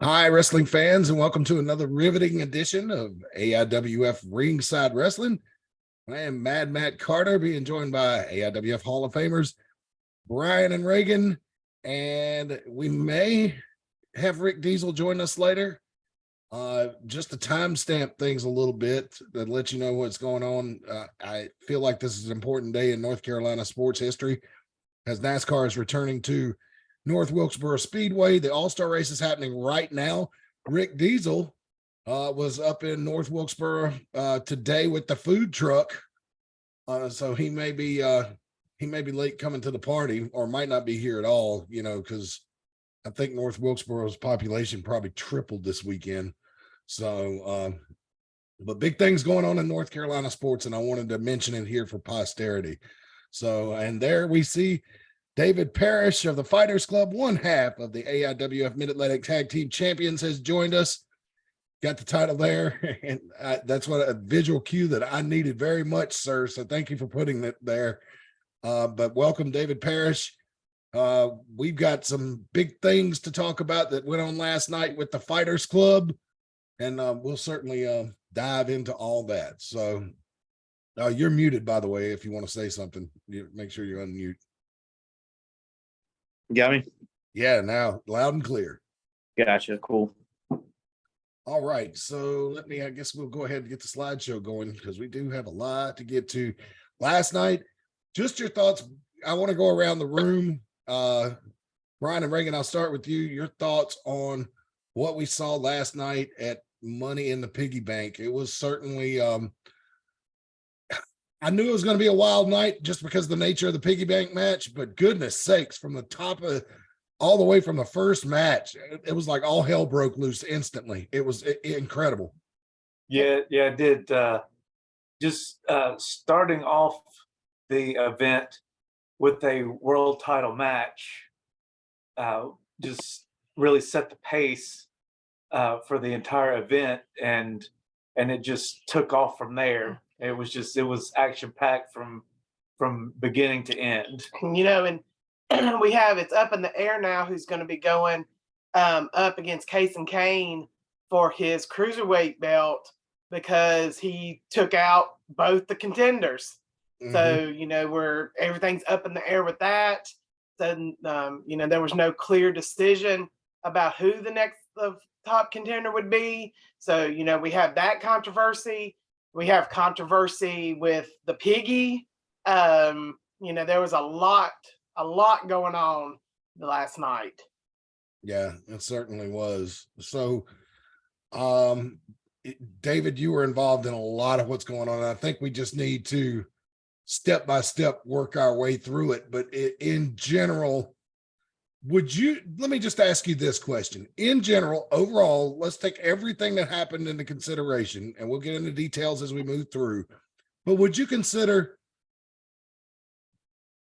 Hi, wrestling fans, and welcome to another riveting edition of AIWF Ringside Wrestling. I am Mad Matt Carter, being joined by AIWF Hall of Famers Brian and Reagan, and we may have Rick Diesel join us later. Just to timestamp things a little bit to let you know what's going on. I feel like this is an important day in North Carolina sports history as NASCAR is returning to North Wilkesboro Speedway. The All-Star race is happening right now. Rick Diesel was up in North Wilkesboro today with the food truck. So he may be late coming to the party, or might not be here at all, because I think North Wilkesboro's population probably tripled this weekend. So but big things going on in North Carolina sports, and I wanted to mention it here for posterity. So, and there we see David Parrish of the Fighters Club, one half of the AIWF Mid-Atlantic Tag Team Champions, has joined us. Got the title there, and that's what a visual cue that I needed very much, sir. So thank you for putting that there. But welcome, David Parrish. We've got some big things to talk about that went on last night with the Fighters Club, and we'll certainly dive into all that. So you're muted, by the way, if you want to say something. Make sure you unmute. Got me? Yeah, now loud and clear. Gotcha. Cool. All right. So I guess we'll go ahead and get the slideshow going because we do have a lot to get to. Last night, just your thoughts. I want to go around the room. Brian and Reagan, I'll start with you. Your thoughts on what we saw last night at Money in the Piggy Bank. It was certainly I knew it was going to be a wild night just because of the nature of the piggy bank match, but goodness sakes, from the top of all the way from the first match, it was like all hell broke loose instantly. It was incredible. Yeah, it did. Just starting off the event with a world title match just really set the pace for the entire event, and it just took off from there. It was action packed from beginning to end. And we have it's up in the air now who's going to be going up against Case and Kane for his cruiserweight belt because he took out both the contenders. Mm-hmm. So everything's up in the air with that. So there was no clear decision about who the next top contender would be. So we have that controversy. We have controversy with the Piggy. There was a lot going on last night. Yeah, it certainly was. So, David, you were involved in a lot of what's going on. I think we just need to step by step work our way through it. But in general, let me just ask you this question. In general, overall, let's take everything that happened into consideration, and we'll get into details as we move through. But would you consider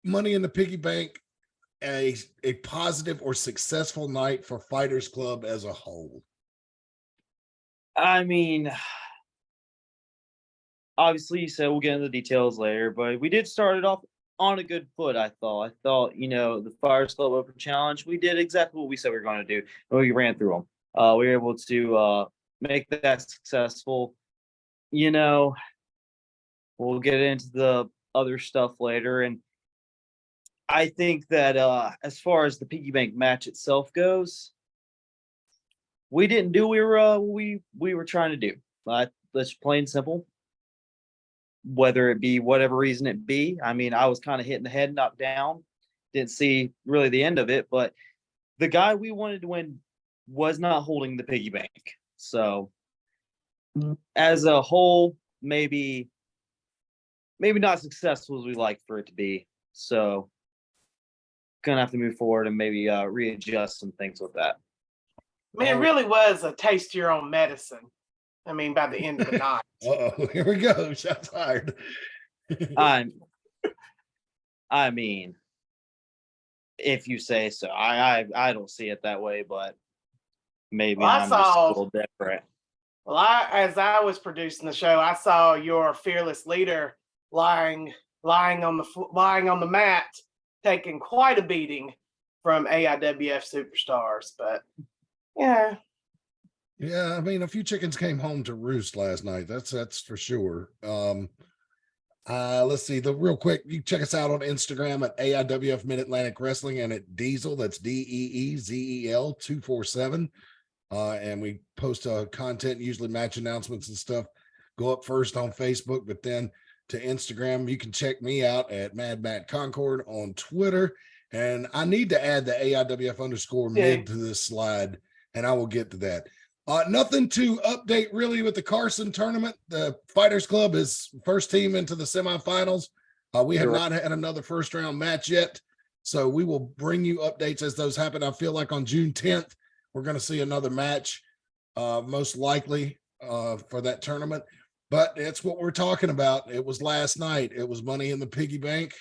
Money in the Piggy Bank a positive or successful night for Fighters Club as a whole? I mean, obviously, you said we'll get into the details later, but we did start it off on a good foot. I thought, the Fighters Club Open Challenge, we did exactly what we said we were going to do, and we ran through them. We were able to make that successful. We'll get into the other stuff later, and I think that as far as the piggy bank match itself goes, we didn't do what we were trying to do. That's plain and simple. Whether it be whatever reason it be. I mean, I was kind of hitting the head, knocked down. Didn't see really the end of it, but the guy we wanted to win was not holding the piggy bank. So as a whole, maybe not successful as we like for it to be. So gonna have to move forward and maybe readjust some things with that. I mean, it really was a taste your own medicine. I mean, by the end of the night. Uh-oh, here we go. Shots fired. I mean, if you say so. I don't see it that way, but maybe I'm just a little different. Well, as I was producing the show, I saw your fearless leader lying on the mat, taking quite a beating from AIWF superstars. But yeah, Yeah, I mean, a few chickens came home to roost last night. That's for sure. Let's see. The real quick, you check us out on Instagram at AIWF Mid Atlantic Wrestling and at Diesel. That's DEEZEL 247. And we post content, usually match announcements and stuff. Go up first on Facebook, but then to Instagram. You can check me out at Mad Matt Concord on Twitter. And I need to add the AIWF underscore mid to this slide, and I will get to that. Nothing to update really with the Carson tournament. The Fighters Club is first team into the semifinals. We have not had another first round match yet, so we will bring you updates as those happen. I feel like on June 10th, we're going to see another match, most likely for that tournament. But it's what we're talking about. It was last night. It was Money in the Piggy Bank.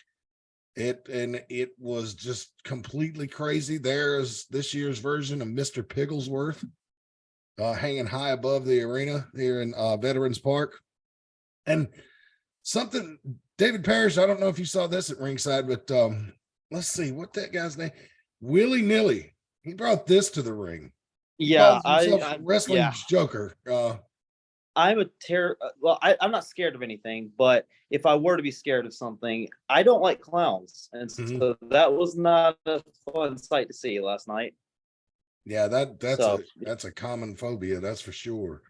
It was just completely crazy. There's this year's version of Mr. Pigglesworth hanging high above the arena here in Veterans Park. And something, David Parrish, I don't know if you saw this at ringside, but let's see what that guy's name. Willy Nilly. He brought this to the ring. Yeah, I'm wrestling Joker. I'm I'm not scared of anything, but if I were to be scared of something, I don't like clowns. And so that was not a fun sight to see last night. Yeah, that's a common phobia, that's for sure.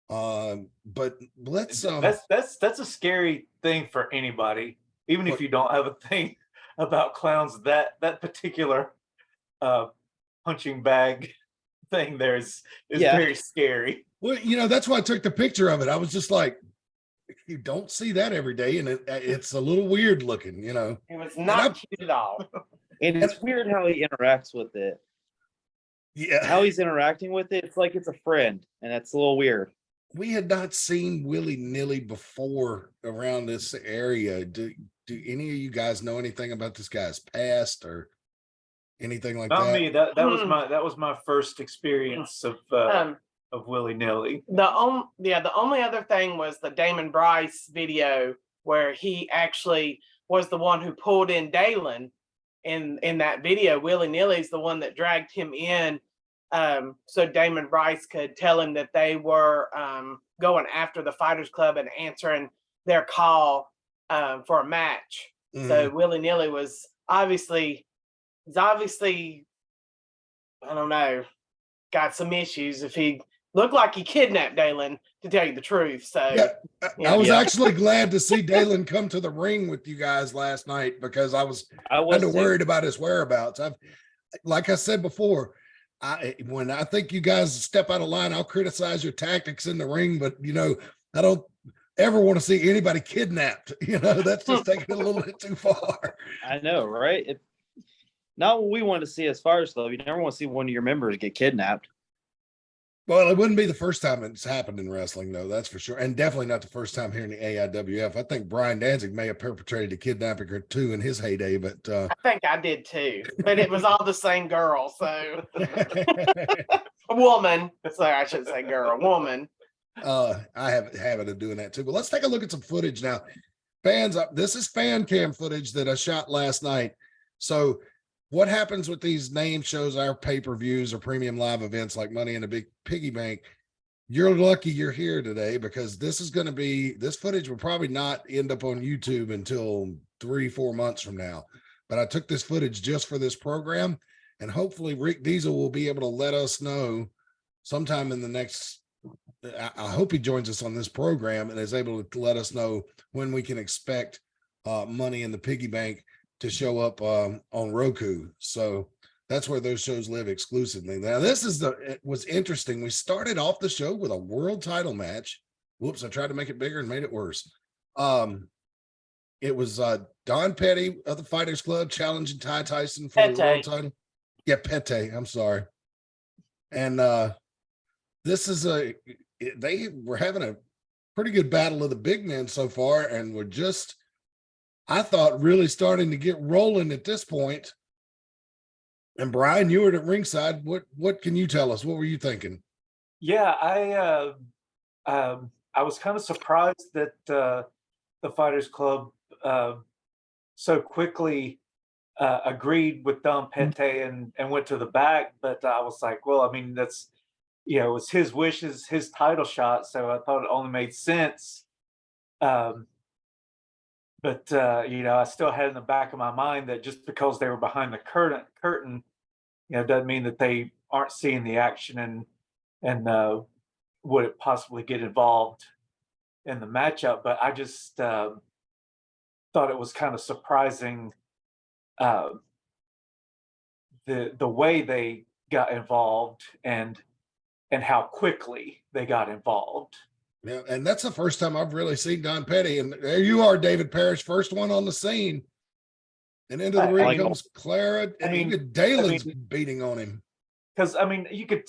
But let's that's a scary thing for anybody, even if you don't have a thing about clowns. That particular punching bag thing there is very scary. Well, that's why I took the picture of it. I was just like, you don't see that every day, and it's a little weird looking, It was not cute at all. And it's weird how he interacts with it. Yeah. How he's interacting with it, it's like it's a friend, and that's a little weird. We had not seen Willy Nilly before around this area. Do any of you guys know anything about this guy's past or anything like that? Not me. That was my first experience of Willy Nilly. The only other thing was the Damon Bryce video where he actually was the one who pulled in Dalen in that video. Willy Nilly's the one that dragged him in, so Damon Bryce could tell him that they were going after the Fighters Club and answering their call for a match. So Willy Nilly was obviously, I don't know, got some issues if he looked like he kidnapped Dalen, to tell you the truth. So I was actually glad to see Dalen come to the ring with you guys last night, because I was kind of worried about his whereabouts. Like I said before, when I think you guys step out of line, I'll criticize your tactics in the ring, but I don't ever want to see anybody kidnapped. That's just taking it a little bit too far. I know, right? Not what we want to see as Fighters Club. You never want to see one of your members get kidnapped. Well, it wouldn't be the first time it's happened in wrestling, though, that's for sure. And definitely not the first time here in the AIWF. I think Brian Danzig may have perpetrated a kidnapping or two in his heyday, but I think I did too. But it was all the same girl, so a woman. Sorry, I shouldn't say girl, woman. I have a habit of doing that too. But let's take a look at some footage now. Fans, this is fan cam footage that I shot last night. So what happens with these name shows, our pay-per-views or premium live events like Money in a Big Piggy Bank? You're lucky you're here today, because this footage will probably not end up on YouTube until 3-4 months from now. But I took this footage just for this program, and hopefully Rick Diesel will be able to let us know sometime in the next, I hope he joins us on this program and is able to let us know when we can expect Money in the Piggy Bank to show up on ROKU. So that's where those shows live exclusively. Now, it was interesting. We started off the show with a world title match. Whoops, I tried to make it bigger and made it worse. It was Don Petty of the Fighters Club challenging Ty Tyson for the world title. Yeah, Pete, I'm sorry. And they were having a pretty good battle of the big men so far, and were just, I thought, really starting to get rolling at this point. And Brian, you were at ringside. What can you tell us? What were you thinking? Yeah, I was kind of surprised that the Fighters Club so quickly agreed with Don Pete and went to the back. But I was like, well, I mean, that's it was his wishes, his title shot. So I thought it only made sense. But I still had in the back of my mind that just because they were behind the curtain, doesn't mean that they aren't seeing the action and would it possibly get involved in the matchup. But I just thought it was kind of surprising the way they got involved and how quickly they got involved. Yeah, and that's the first time I've really seen Don Petty. And there you are, David Parrish, first one on the scene. And into the ring comes Clara. And even Dalen's beating on him. Because you could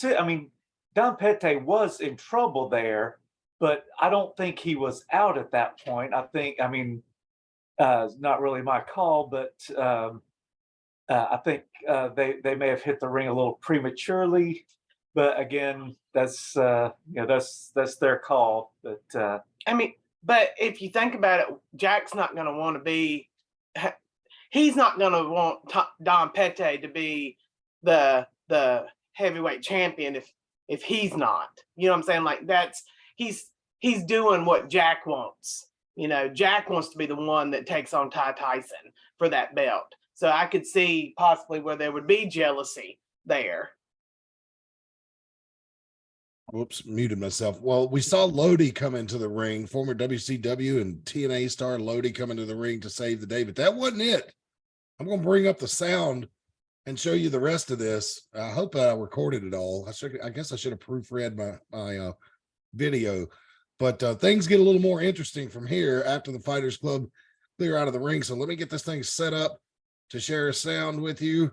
Don Petty was in trouble there, but I don't think he was out at that point. It's not really my call, but I think they may have hit the ring a little prematurely. But again, that's their call. But but if you think about it, Jack's not going to want to be. He's not going to want Don Petty to be the heavyweight champion if he's not. You know what I'm saying? Like he's doing what Jack wants. Jack wants to be the one that takes on Ty Tyson for that belt. So I could see possibly where there would be jealousy there. Whoops, muted myself. Well, we saw Lodi come into the ring, former WCW and TNA star Lodi come into the ring to save the day, but that wasn't it. I'm going to bring up the sound and show you the rest of this. I hope I recorded it all. I guess I should have proofread my video, but things get a little more interesting from here after the Fighters Club clear out of the ring. So let me get this thing set up to share a sound with you.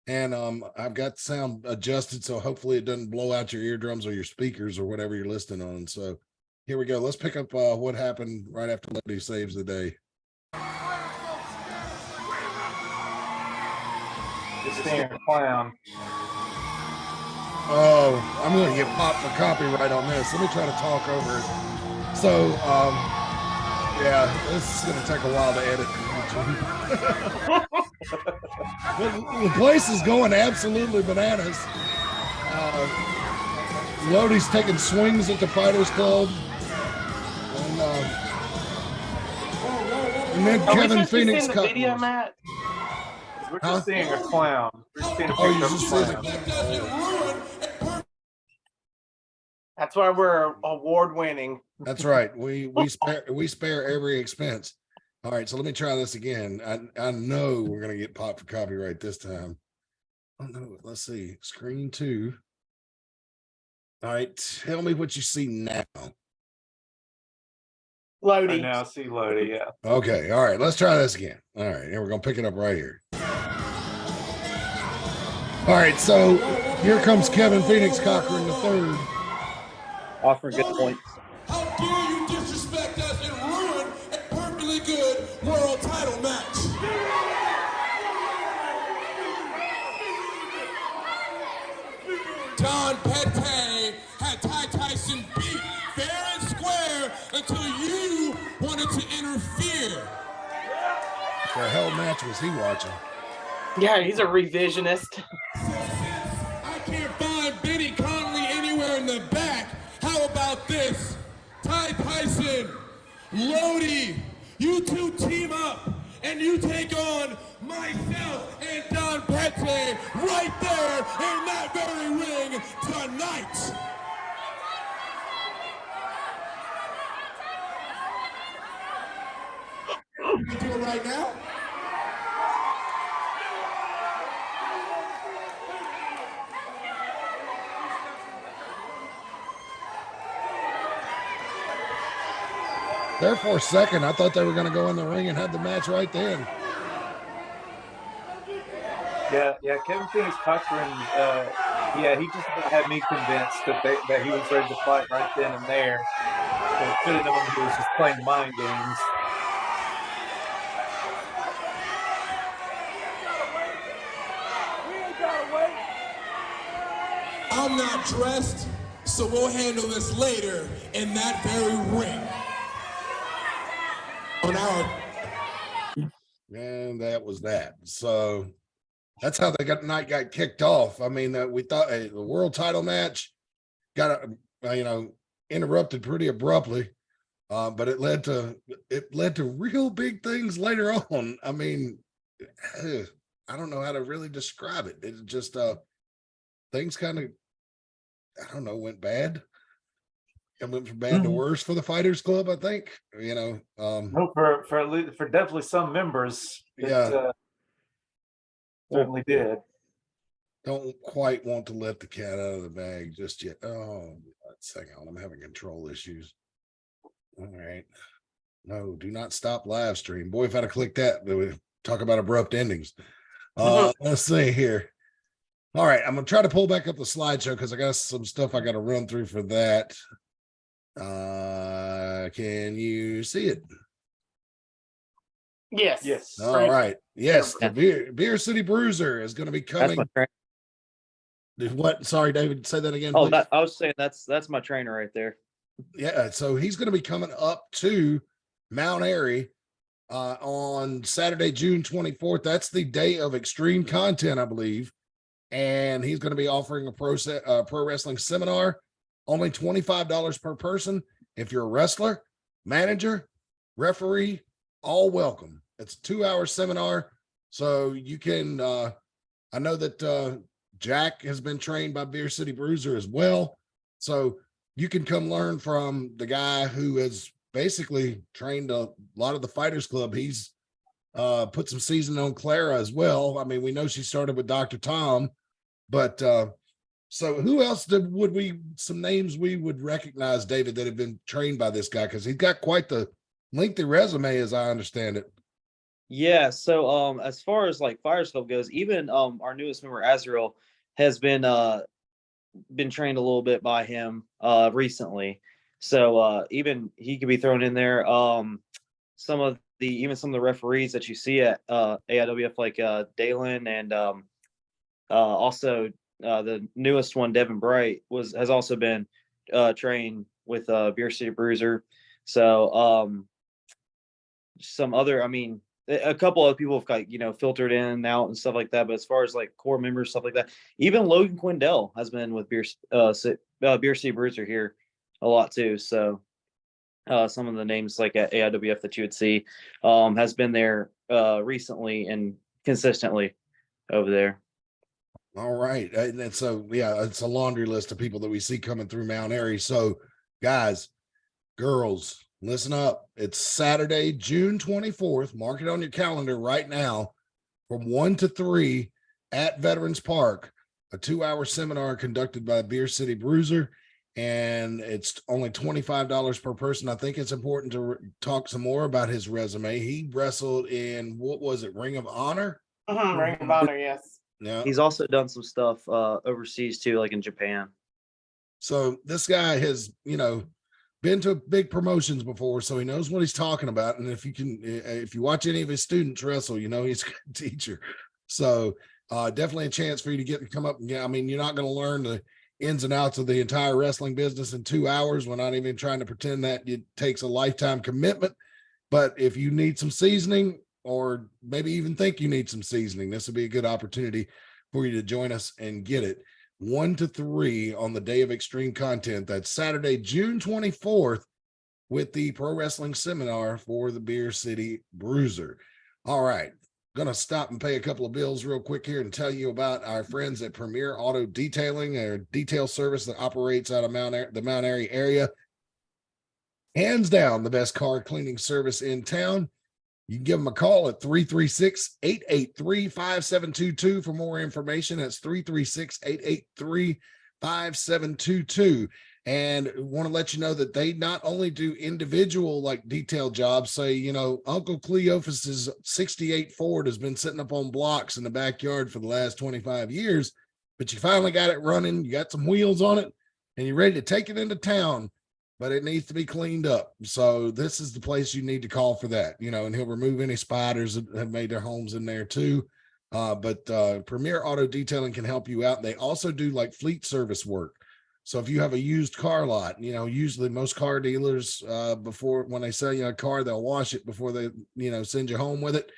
And I've got sound adjusted, so hopefully it doesn't blow out your eardrums or your speakers or whatever you're listening on. So here we go. Let's pick up what happened right after Lodi saves the day. Just being a clown. Oh, I'm going to get popped for copyright on this. Let me try to talk over it. So, yeah, this is going to take a while to edit. The place is going absolutely bananas. Lodi's taking swings at the Fighters Club. And then Kevin Phoenix cut. Video, Matt? We're just seeing a clown. We're just seeing a clown. That's why we're award winning. That's right. We spare every expense. All right, so let me try this again. I know we're gonna get popped for copyright this time. Oh no, let's see. Screen 2. All right, tell me what you see now. Lodi. I now see Lodi, yeah. Okay, all right, let's try this again. All right, and we're gonna pick it up right here. All right, so here comes Kevin Phoenix Cochran III. Offering good points. How dare you disrespect us and ruin a perfectly good world title match? Don Petty had Ty Tyson beat fair and square until you wanted to interfere. What the hell match was he watching? Yeah, he's a revisionist. I can't find Benny Conley anywhere in the back. How about this? Ty Tyson, Lodi, you two team up and you take on myself and Don Petty right there in that very ring tonight. You do it right now? There for a second, I thought they were going to go in the ring and have the match right then. Yeah, Kevin Phoenix Cochran, he just had me convinced that he was ready to fight right then and there. So could have known he was just playing mind games. I'm not dressed, so we'll handle this later in that very ring. And that was that. So that's how the night got kicked off. I mean, we thought the world title match, got interrupted pretty abruptly. But it led to real big things later on. I mean, I don't know how to really describe it. It just things kind of, I don't know, went bad. It went from bad to worse for the Fighters Club, I think. No, for definitely some members, certainly did. Don't quite want to let the cat out of the bag just yet. Oh, hang on, I'm having control issues. All right. No, do not stop live stream. Boy, if I'd have clicked that, we would talk about abrupt endings. Let's see here. All right, I'm gonna try to pull back up the slideshow because I got some stuff I got to run through for that. Can you see it? Yes. All right. Yes, the Beer City Bruiser is going to be coming. What? Sorry, David. Say that again. Oh, please. I was saying that's my trainer right there. Yeah, so he's going to be coming up to Mount Airy on Saturday, June 24th. That's the day of extreme content, I believe. And he's going to be offering a pro wrestling seminar, only $25 per person. If you're a wrestler, manager, referee, all welcome. It's a 2-hour seminar. So you can, I know that Jack has been trained by Beer City Bruiser as well. So you can come learn from the guy who has basically trained a lot of the Fighters Club. He's put some seasoning on Clara as well. I mean, we know she started with Dr. Tom, but so who else some names we would recognize, David, that have been trained by this guy? Because he's got quite the lengthy resume, as I understand it. Yeah. So as far as like Fighters Club goes, even our newest member Azrael has been trained a little bit by him recently. So even he could be thrown in there. Some of the referees that you see at AIWF, like Dalen, and also the newest one, Devin Bright, has also been trained with Beer City Bruiser. So some other, I mean, a couple of people have like, filtered in and out and stuff like that. But as far as like core members, stuff like that, even Logan Quindell has been with Beer City Bruiser here a lot too. So some of the names like at AIWF that you would see has been there recently and consistently over there. All right. And so, yeah, it's a laundry list of people that we see coming through Mount Airy. So guys, girls, listen up. It's Saturday, June 24th. Mark it on your calendar right now from 1 to 3 at Veterans Park, a 2-hour seminar conducted by Beer City Bruiser. And it's only $25 per person. I think it's important to talk some more about his resume. He wrestled in, what was it, Ring of Honor? Ring of Honor, yes. Yeah. He's also done some stuff overseas too, like in Japan. So this guy has, been to big promotions before, so he knows what he's talking about. And if you watch any of his students wrestle, he's a good teacher. So definitely a chance for you to come up. I mean, you're not going to learn the ins and outs of the entire wrestling business in 2 hours. We're not even trying to pretend that it takes a lifetime commitment. But if you need some seasoning, or maybe even think you need some seasoning, this would be a good opportunity for you to join us and get it. 1 to 3 on the day of extreme content. That's Saturday, June 24th, with the pro wrestling seminar for the Beer City Bruiser. All right. Going to stop and pay a couple of bills real quick here and tell you about our friends at Premier Auto Detailing, a detail service that operates out of the Mount Airy area. Hands down, the best car cleaning service in town. You can give them a call at 336-883-5722 for more information. That's 336-883-5722. And want to let you know that they not only do individual like detail jobs. Say, Uncle Cleophas's 68 Ford has been sitting up on blocks in the backyard for the last 25 years, but you finally got it running. You got some wheels on it and you're ready to take it into town, but it needs to be cleaned up. So this is the place you need to call for that, and he'll remove any spiders that have made their homes in there too. But Premier Auto Detailing can help you out. They also do like fleet service work. So if you have a used car lot, usually most car dealers, when they sell you a car, they'll wash it before they, send you home with it.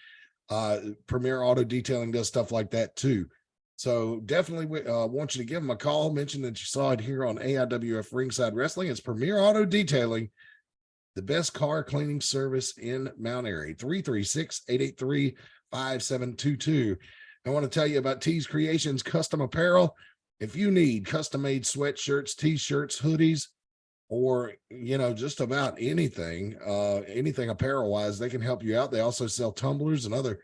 Premier Auto Detailing does stuff like that too. So definitely want you to give them a call. Mention that you saw it here on AIWF Ringside Wrestling. It's Premier Auto Detailing, the best car cleaning service in Mount Airy. 336-883-5722. I want to tell you about T's Creations Custom Apparel. If you need custom-made sweatshirts, t-shirts, hoodies, or just about anything apparel wise, they can help you out. They also sell tumblers and other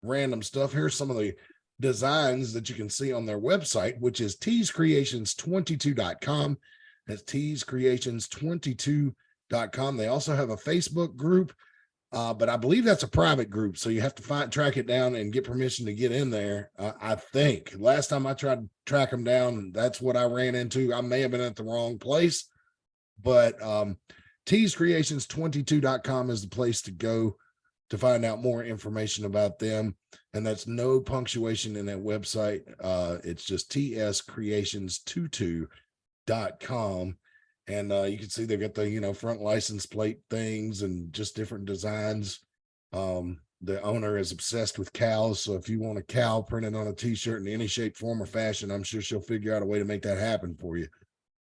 random stuff. Here's some of the designs that you can see on their website, which is teescreations22.com. That's teescreations22.com. They also have a Facebook group, but I believe that's a private group, so you have to track it down and get permission to get in there. I think last time I tried to track them down, that's what I ran into. I may have been at the wrong place, but teescreations22.com is the place to go to find out more information about them. And that's no punctuation in that website. It's just tscreations22.com. And you can see they've got the, front license plate things and just different designs. The owner is obsessed with cows. So if you want a cow printed on a t-shirt in any shape, form, or fashion, I'm sure she'll figure out a way to make that happen for you.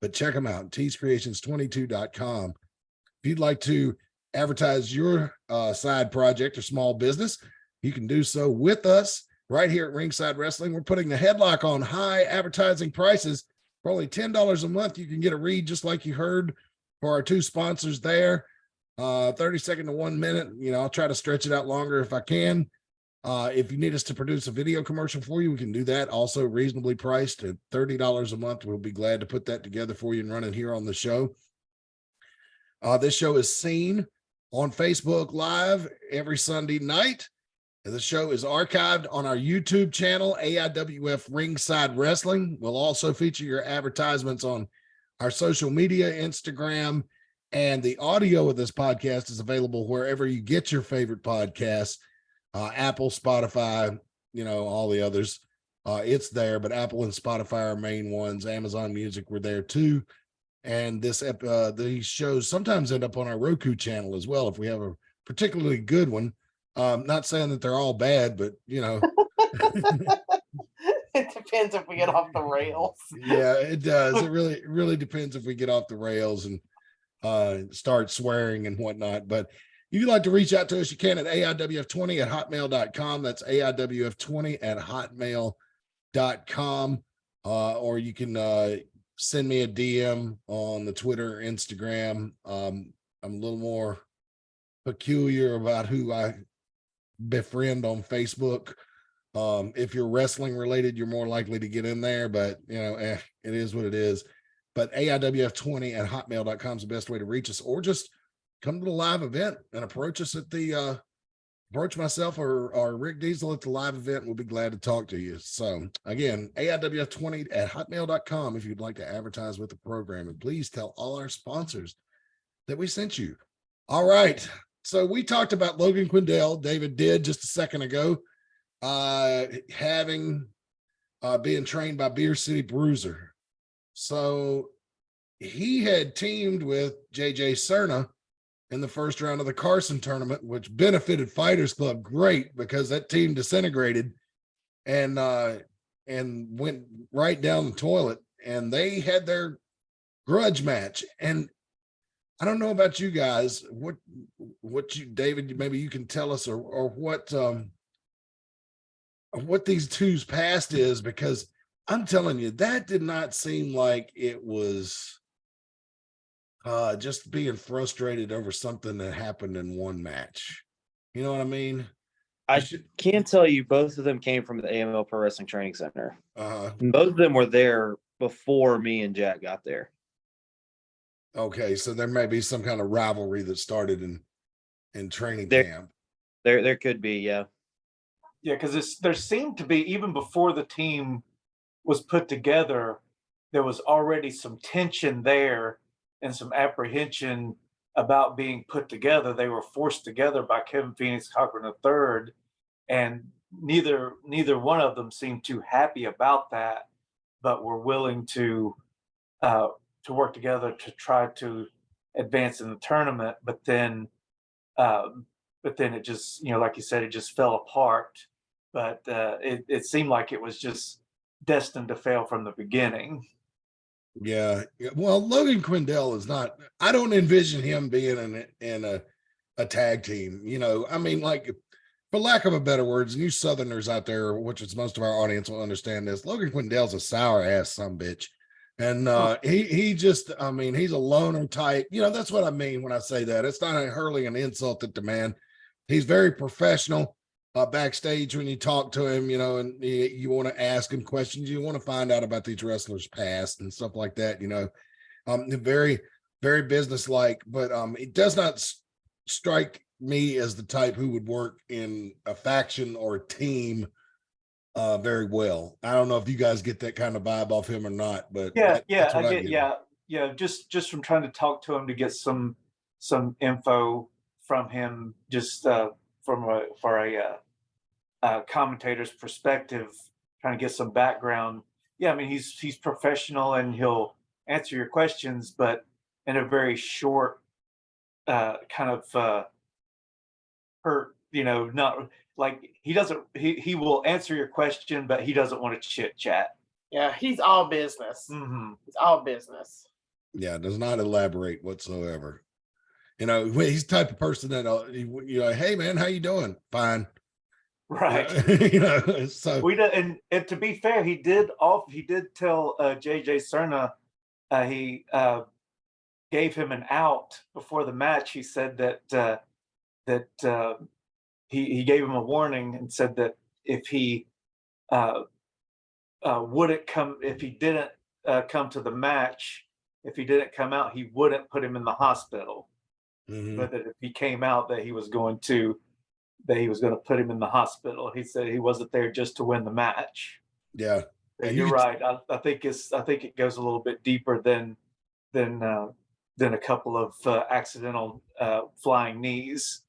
But check them out, teescreations22.com. If you'd like to advertise your side project or small business, you can do so with us right here at Ringside Wrestling. We're putting the headlock on high advertising prices. For only $10 a month, you can get a read just like you heard for our two sponsors there. 30 second to 1 minute. I'll try to stretch it out longer if I can. If you need us to produce a video commercial for you, we can do that. Also reasonably priced at $30 a month. We'll be glad to put that together for you and run it here on the show. This show is seen on Facebook Live every Sunday night. And the show is archived on our YouTube channel, AIWF Ringside Wrestling. We'll also feature your advertisements on our social media, Instagram, and the audio of this podcast is available wherever you get your favorite podcasts. Apple, Spotify, all the others. It's there, but Apple and Spotify are main ones. Amazon Music, we're there too. And these shows sometimes end up on our Roku channel as well if we have a particularly good one. Not saying that they're all bad, but It depends if we get off the rails. Yeah, it does. It really depends if we get off the rails and start swearing and whatnot. But if you'd like to reach out to us, you can at AIWF20@hotmail.com. That's AIWF20@hotmail.com. Or you can send me a DM on the Twitter, Instagram. I'm a little more peculiar about who I befriend on Facebook. If you're wrestling related, you're more likely to get in there, but it is what it is. But AIWF20@hotmail.com is the best way to reach us, or just come to the live event and approach us at the approach myself or Rick Diesel at the live event. We'll be glad to talk to you. So again, AIWF20@hotmail.com if you'd like to advertise with the program, and please tell all our sponsors that we sent you. All right. So we talked about Logan Quindell. David did just a second ago, being trained by Beer City Bruiser. So he had teamed with JJ Cerna in the first round of the Carson tournament, which benefited Fighters Club great because that team disintegrated and went right down the toilet, and they had their grudge match. And I don't know about you guys, what you, David, maybe you can tell us or what these two's past is, because I'm telling you, that did not seem like it was just being frustrated over something that happened in one match. You know what I mean? I can tell you both of them came from the AML Pro Wrestling Training Center. And both of them were there before me and Jack got there. Okay, so there may be some kind of rivalry that started in training camp. There could be, yeah. Yeah, because there seemed to be, even before the team was put together, there was already some tension there and some apprehension about being put together. They were forced together by Kevin Phoenix Cochran III, and neither one of them seemed too happy about that, but were willing to work together to try to advance in the tournament. But then it just, like you said, it just fell apart. But it seemed like it was just destined to fail from the beginning. Yeah. Well, Logan Quindell is not, I don't envision him being in a tag team. You know, I mean, like, for lack of a better words, and you Southerners out there, which is most of our audience will understand this, Logan Quindell's a sour ass sumbitch. And he just, I mean, he's a loner type. You know, that's what I mean when I say that. It's not hurling an insult at the man. He's very professional backstage when you talk to him, you know, and you want to ask him questions. You want to find out about these wrestlers' past and stuff like that, you know. Very, very businesslike, but it does not strike me as the type who would work in a faction or a team very well. I don't know if you guys get that kind of vibe off him or not, but Yeah, that's what I I get. Yeah. Just from trying to talk to him to get some info from him, just for a commentator's perspective, trying to get some background. Yeah, I mean he's professional and he'll answer your questions, but in a very short kind of hurt, you know, not like he will answer your question, but he doesn't want to chit chat. Yeah, he's all business. Mm-hmm. He's all business. Yeah, does not elaborate whatsoever. You know, he's the type of person that you know, hey man, how you doing? Fine. Right. You know, so We did, and to be fair, he did tell JJ Cerna, he gave him an out before the match. He said that he gave him a warning and said that if he wouldn't come, if he didn't come to the match, if he didn't come out, he wouldn't put him in the hospital. But that if he came out, that he was going to put him in the hospital. He said he wasn't there just to win the match. yeah. And you're right. I think it goes a little bit deeper than a couple of accidental flying knees.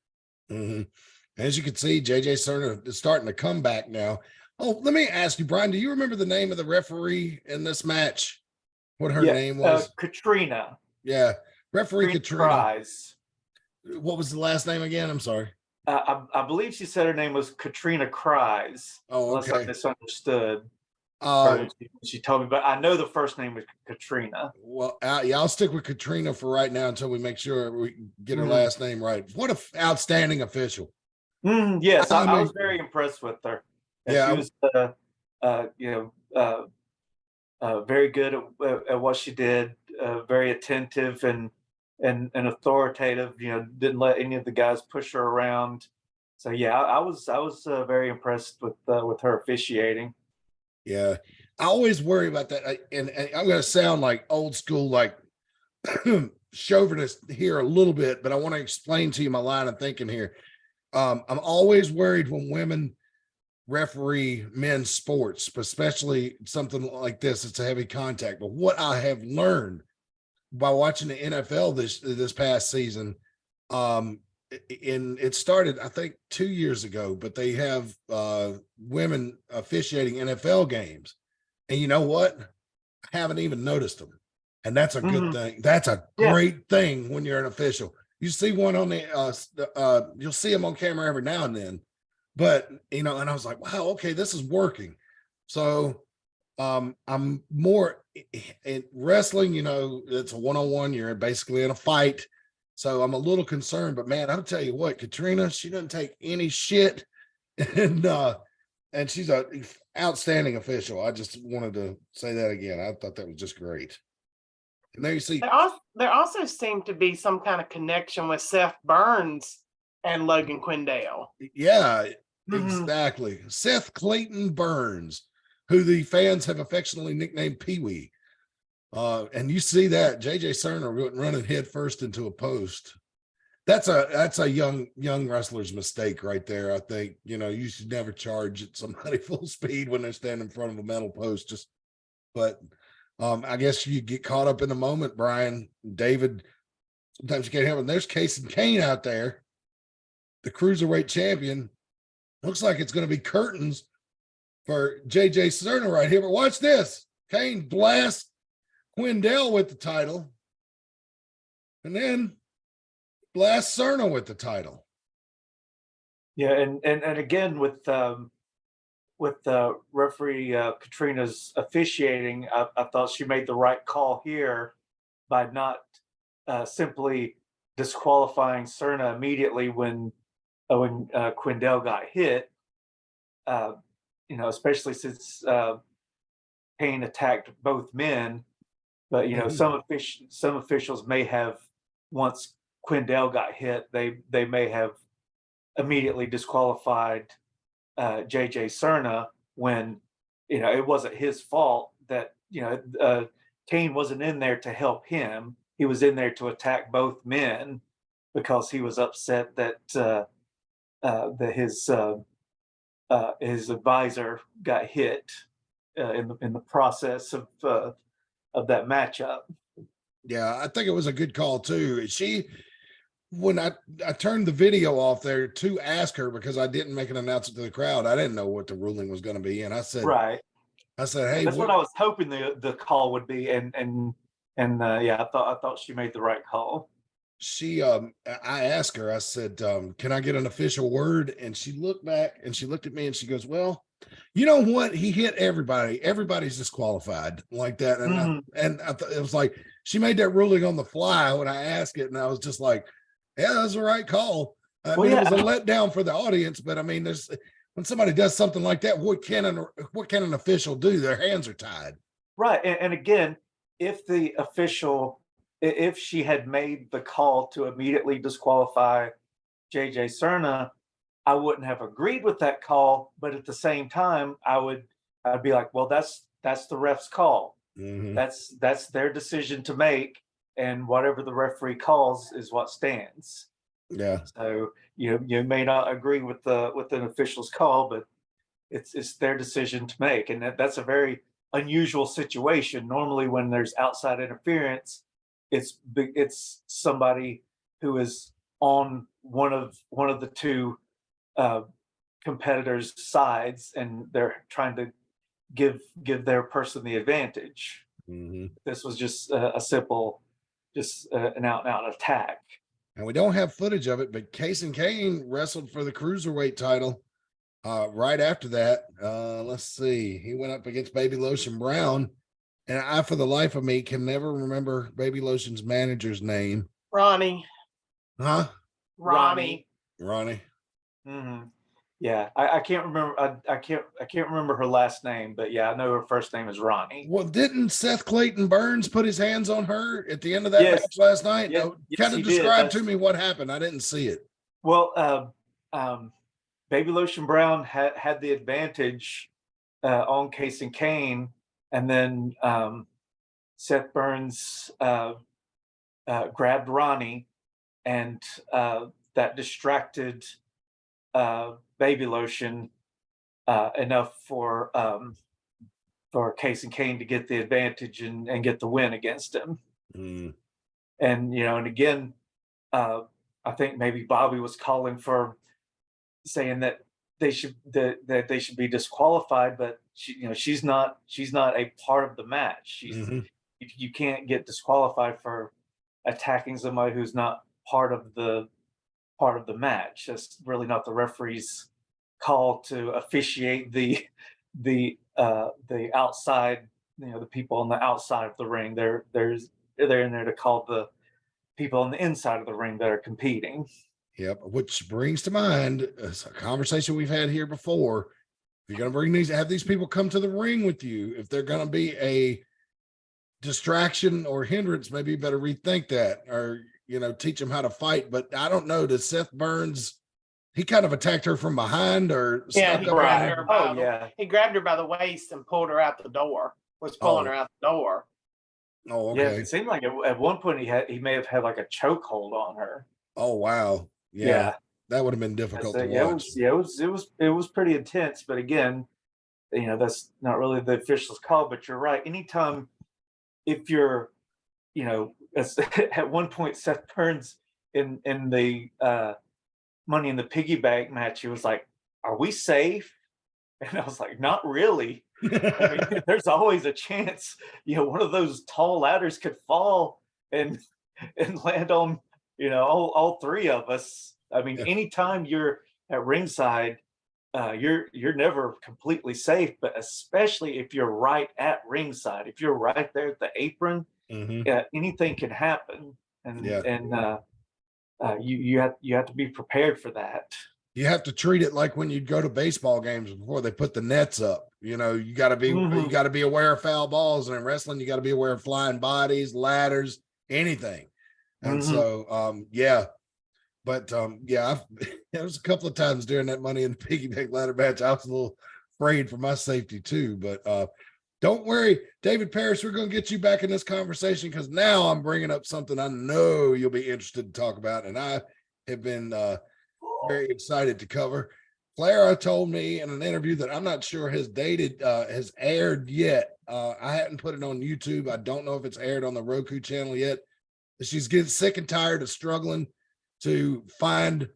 As you can see, JJ Cerna is starting to come back now. Oh, let me ask you, Brian, do you remember the name of the referee in this match? What her name was? Katrina. Yeah, referee Katrina. Cries. What was the last name again? I'm sorry. I believe she said her name was Katrina Cries. Oh, Unless I okay. misunderstood. She told me, but I know the first name was Katrina. Well, yeah, I'll stick with Katrina for right now until we make sure we get her last name right. What an outstanding official. Yes, I was very impressed with her. And yeah, she was, very good at what she did. Very attentive and authoritative. You know, didn't let any of the guys push her around. So yeah, I was very impressed with her officiating. Yeah, I always worry about that, and I'm going to sound like old school, like chauvinist here a little bit, but I want to explain to you my line of thinking here. I'm always worried when women referee men's sports, especially something like this. It's a heavy contact. But what I have learned by watching the NFL this past season, it started, I think, 2 years ago, but they have women officiating NFL games. And you know what? I haven't even noticed them. And that's a good thing. That's a great thing when you're an official. You see one on the, you'll see them on camera every now and then. But, you know, and I was like, wow, okay, this is working. So I'm more in wrestling, you know, it's a one-on-one. You're basically in a fight. So I'm a little concerned, but man, I'll tell you what, Katrina, she doesn't take any shit. And she's an outstanding official. I just wanted to say that again. I thought that was just great. And there you see. There also seemed to be some kind of connection with Seth Burns and Logan Quindell. Yeah, exactly. Seth Clayton Burns, who the fans have affectionately nicknamed Pee-wee. And you see that JJ Cerna running head first into a post. That's a young wrestler's mistake right there. I think, you know, you should never charge at somebody full speed when they're standing in front of a metal post. But I guess you get caught up in the moment, Brian. David, sometimes you can't help it. And there's Casey Kane out there, the cruiserweight champion. Looks like it's going to be curtains for JJ Cerna right here. But watch this. Kane blasts Quindell with the title, and then blast Cerna with the title. Yeah, and again with with referee Katrina's officiating, I thought she made the right call here by not simply disqualifying Cerna immediately when Quindell got hit. Especially since Payne attacked both men, but some officials may have, once Quindell got hit, they may have immediately disqualified JJ Cerna when it wasn't his fault that Kane wasn't in there to help him. He was in there to attack both men because he was upset that his advisor got hit in the process of that matchup. Yeah, I think it was a good call too. When I turned the video off there to ask her, because I didn't make an announcement to the crowd, I didn't know what the ruling was going to be, and I said, right. Hey, that's what I was hoping the call would be, and yeah, I thought she made the right call. I asked her, I said, can I get an official word? And she looked back and she looked at me and she goes, well, you know what? He hit everybody. Everybody's disqualified like that. And I thought it was like, she made that ruling on the fly when I asked it. And I was just like, yeah, that's the right call. I mean, it was a letdown for the audience, but I mean, when somebody does something like that, what can an official do? Their hands are tied. Right. And again, if she had made the call to immediately disqualify JJ Cerna, I wouldn't have agreed with that call. But at the same time, I'd be like, well, that's the ref's call. Mm-hmm. That's their decision to make, and whatever the referee calls is what stands. Yeah. So you may not agree with an official's call, but it's their decision to make, and that's a very unusual situation. Normally, when there's outside interference, it's somebody who is on one of the two competitors' sides, and they're trying to give their person the advantage. Mm-hmm. This was just a simple, an out and out attack. And we don't have footage of it, but Casey Kane wrestled for the cruiserweight title right after that. Let's see. He went up against Baby Lotion Brown. And I, for the life of me, can never remember Baby Lotion's manager's name. Ronnie. Huh? Ronnie. Mm-hmm. Yeah, I can't remember. I can't remember her last name, but yeah, I know her first name is Ronnie. Well, didn't Seth Clayton Burns put his hands on her at the end of that match last night? Yes, kind of describe to me what happened. I didn't see it. Well, Baby Lotion Brown had the advantage on Casey Kane, and then Seth Burns grabbed Ronnie, and that distracted Baby Lotion enough for Casey Kane to get the advantage and get the win against him. Mm. And and again, I think maybe Bobby was calling for saying that they should be disqualified, but she's not a part of the match. You can't get disqualified for attacking somebody who's not part of the match. That's really not the referee's call to officiate the outside, the people on the outside of the ring. They're in there to call the people on the inside of the ring that are competing. Yep. Which brings to mind a conversation we've had here before. If you're going to have these people come to the ring with you, if they're going to be a distraction or hindrance, maybe you better rethink that, or teach them how to fight. But I don't know. Does Seth Burns? He kind of attacked her from behind, or he grabbed her. He grabbed her by the waist and pulled her out the door. Was pulling her out the door. Oh, okay. Yeah, it seemed like at one point he may have had like a chokehold on her. Oh wow. Yeah. That would have been difficult to watch. It was pretty intense. But again, that's not really the official's call. But you're right. Anytime, if you're, at one point Seth Burns in the Money in the Piggy Bank match, he was like, "Are we safe?" And I was like, "Not really." I mean, there's always a chance, one of those tall ladders could fall and land on, all three of us. I mean, anytime you're at ringside, you're never completely safe, but especially if you're right at ringside, if you're right there at the apron, anything can happen, and Yeah. you have to be prepared for that. You have to treat it like when you go to baseball games before they put the nets up. You know, you got to be aware of foul balls, and in wrestling, you got to be aware of flying bodies, ladders, anything. And so, yeah. But yeah, there was a couple of times during that Money in the Piggy Bank ladder match, I was a little afraid for my safety too. But don't worry, David Parrish, we're going to get you back in this conversation, because now I'm bringing up something I know you'll be interested to talk about, and I have been very excited to cover. Clara told me in an interview that I'm not sure has aired yet. I hadn't put it on YouTube. I don't know if it's aired on the Roku channel yet. She's getting sick and tired of struggling to find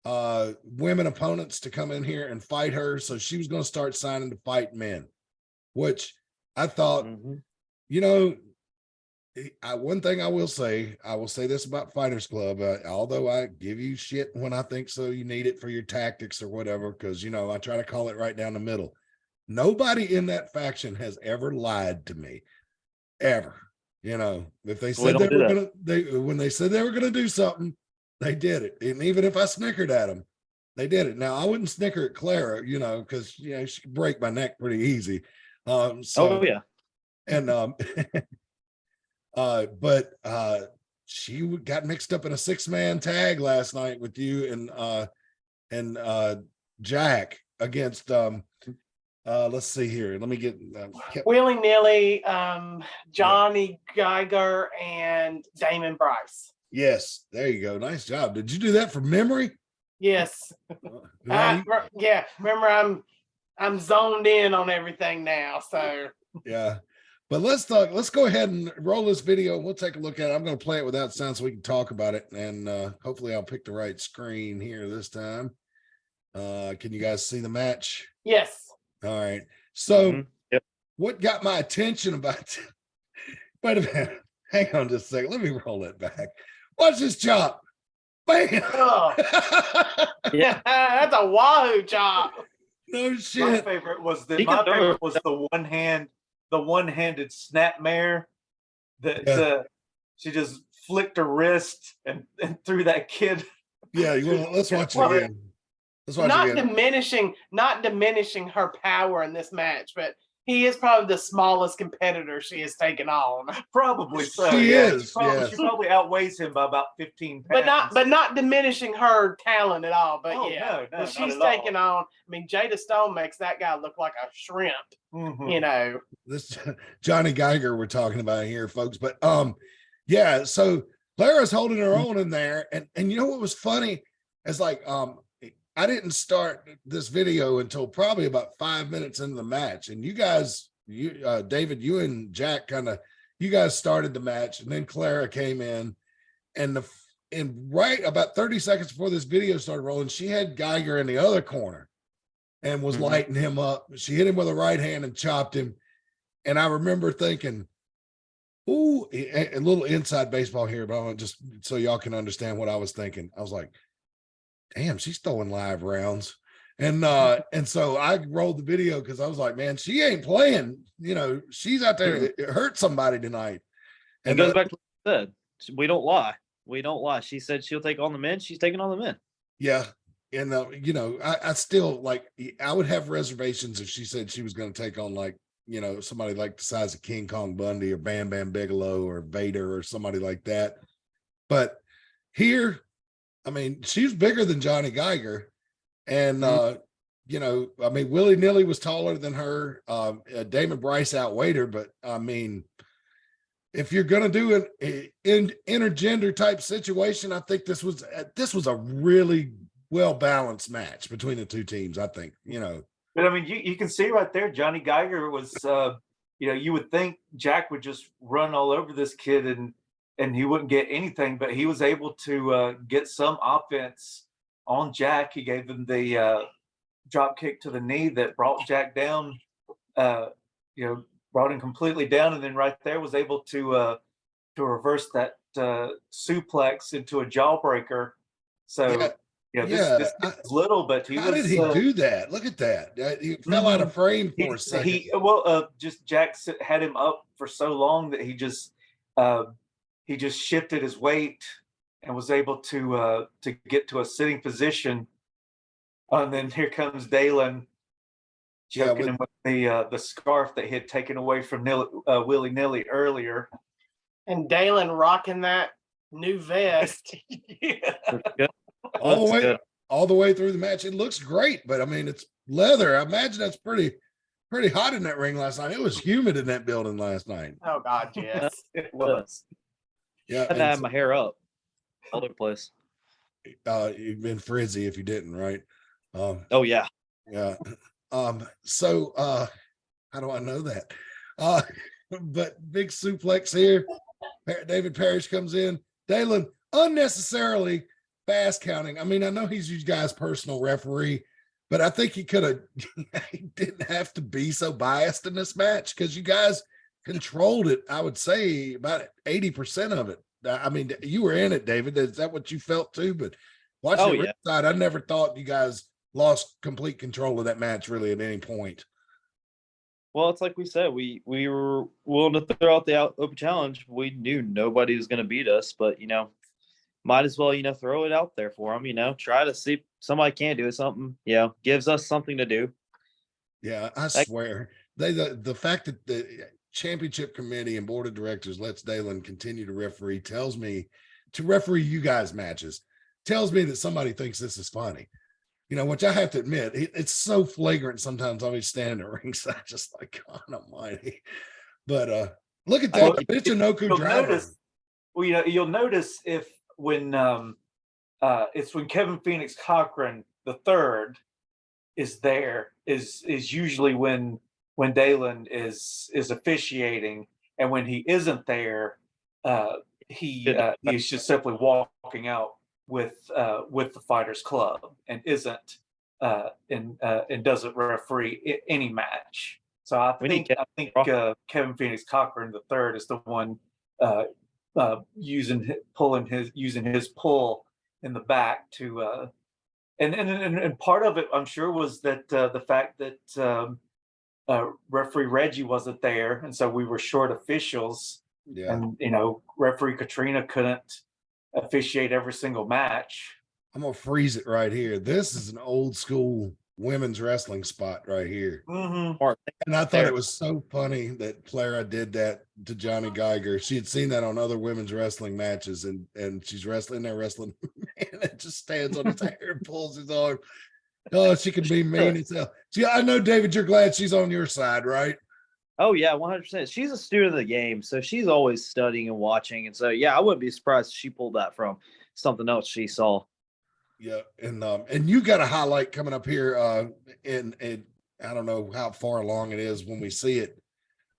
women opponents to come in here and fight her. So she was going to start signing to fight men, which I thought, you know, one thing I will say this about Fighters Club, although I give you shit when I think so, you need it for your tactics or whatever, because, you know, I try to call it right down the middle. Nobody in that faction has ever lied to me, ever. You know, if they said when they said they were going to do something, they did it. And even if I snickered at them, they did it. Now, I wouldn't snicker at Clara, you know, because, you know, she could break my neck pretty easy. And but she got mixed up in a 6-man tag last night with you and Jack against let's see here. Let me get willy-nilly, Johnny Geiger and Damon Bryce. Yes, there you go. Nice job. Did you do that from memory? Yes. Yeah. Remember, I'm zoned in on everything now. So yeah. But let's go ahead and roll this video. We'll take a look at it. I'm going to play it without sound so we can talk about it. And hopefully I'll pick the right screen here this time. Can you guys see the match? Yes. All right. So what got my attention about wait a minute. Hang on just a second. Let me roll it back. Watch this chop. Bam. Oh. Yeah, that's a wahoo chop. No shit. My favorite was the one-handed snapmare that she just flicked her wrist and threw that kid. Yeah, let's watch it again. Let's watch it again. Not diminishing her power in this match, but he is probably the smallest competitor she has taken on. Probably so. She is. She probably outweighs him by about 15 pounds. But not diminishing her talent at all. But no, she's taking on. I mean, Jada Stone makes that guy look like a shrimp. You know, this Johnny Geiger we're talking about here, folks. But yeah. So Clara's holding her own in there, and you know what was funny? It's like I didn't start this video until probably about 5 minutes into the match. And you guys, David, you and Jack you guys started the match, and then Clara came in, and right about 30 seconds before this video started rolling, she had Geiger in the other corner and was lighting him up. She hit him with a right hand and chopped him. And I remember thinking, ooh, a little inside baseball here, but I want just so y'all can understand what I was thinking. I was like, damn, she's throwing live rounds. And so I rolled the video because I was like, man, she ain't playing. You know, she's out there. It hurt somebody tonight. And it goes back to what I said. We don't lie. We don't lie. She said she'll take on the men. She's taking on the men. Yeah. And, you know, I still I would have reservations if she said she was going to take on you know, somebody like the size of King Kong Bundy or Bam Bam Bigelow or Vader or somebody like that. But here, I mean, she's bigger than Johnny Geiger. And, you know, I mean, Willy Nilly was taller than her. Damon Bryce outweighed her. But, I mean, if you're going to do an intergender type situation, I think this was a really well-balanced match between the two teams, I think, you know. But, I mean, you can see right there, Johnny Geiger was, you know, you would think Jack would just run all over this kid and he wouldn't get anything, but he was able to get some offense on Jack. He gave him the drop kick to the knee that brought Jack down, you know, brought him completely down, and then right there was able to reverse that suplex into a jawbreaker. So Yeah, Yeah, this is little, but he how was. did he do that? Look at that. He fell out of frame for a second. Just Jack had him up for so long that he just shifted his weight and was able to get to a sitting position. And then here comes Dalen choking him with the scarf that he had taken away from willy nilly earlier. And Dalen rocking that new vest. Yeah. all the way through the match. It looks great, but I mean, it's leather. I imagine that's pretty hot in that ring last night. It was humid in that building last night. Oh God, yes. It was. Yeah, I had to have my hair up all over the place. You've been frizzy if you didn't, right? Oh yeah. Yeah. So how do I know that? But big suplex here. David Parrish comes in. Dalen unnecessarily fast counting. I mean, I know he's you guys' personal referee, but I think he could have he didn't have to be so biased in this match because you guys controlled it. I would say about 80% of it. I mean, you were in it, David. Is that what you felt too? But watching the ringside, I never thought you guys lost complete control of that match really at any point. Well, it's like we said, we were willing to throw out the open challenge. We knew nobody was going to beat us, but might as well throw it out there for them. Try to see if somebody can do it. Something gives us something to do. Yeah, I swear the fact that the championship committee and board of directors lets Dalen continue to referee tells me to referee you guys matches tells me that somebody thinks this is funny. Which I have to admit, it's so flagrant sometimes. I'll be standing at ringside just like, God almighty. But look at that. Michinoku driver. You'll notice when it's when Kevin Phoenix Cochran the third is there is usually when Dalen is officiating, and when he isn't there, he's just simply walking out with the Fighters Club and isn't and doesn't referee any match. So I think Kevin Phoenix Cochran the third is the one using his pull in the back to and part of it I'm sure was that the fact that referee Reggie wasn't there, and so we were short officials. Yeah. And referee Katrina couldn't officiate every single match. I'm gonna freeze it right here. This is an old school women's wrestling spot right here. Mm-hmm. And I thought it was so funny that Clara did that to Johnny Geiger. She had seen that on other women's wrestling matches, and she's wrestling, and it just stands on his hair and pulls his arm. Oh, she can be mean as hell. See, I know, David, you're glad she's on your side, right? Oh yeah, 100%. She's a student of the game, so she's always studying and watching. And so yeah, I wouldn't be surprised if she pulled that from something else she saw. Yeah, and you got a highlight coming up here. And I don't know how far along it is when we see it.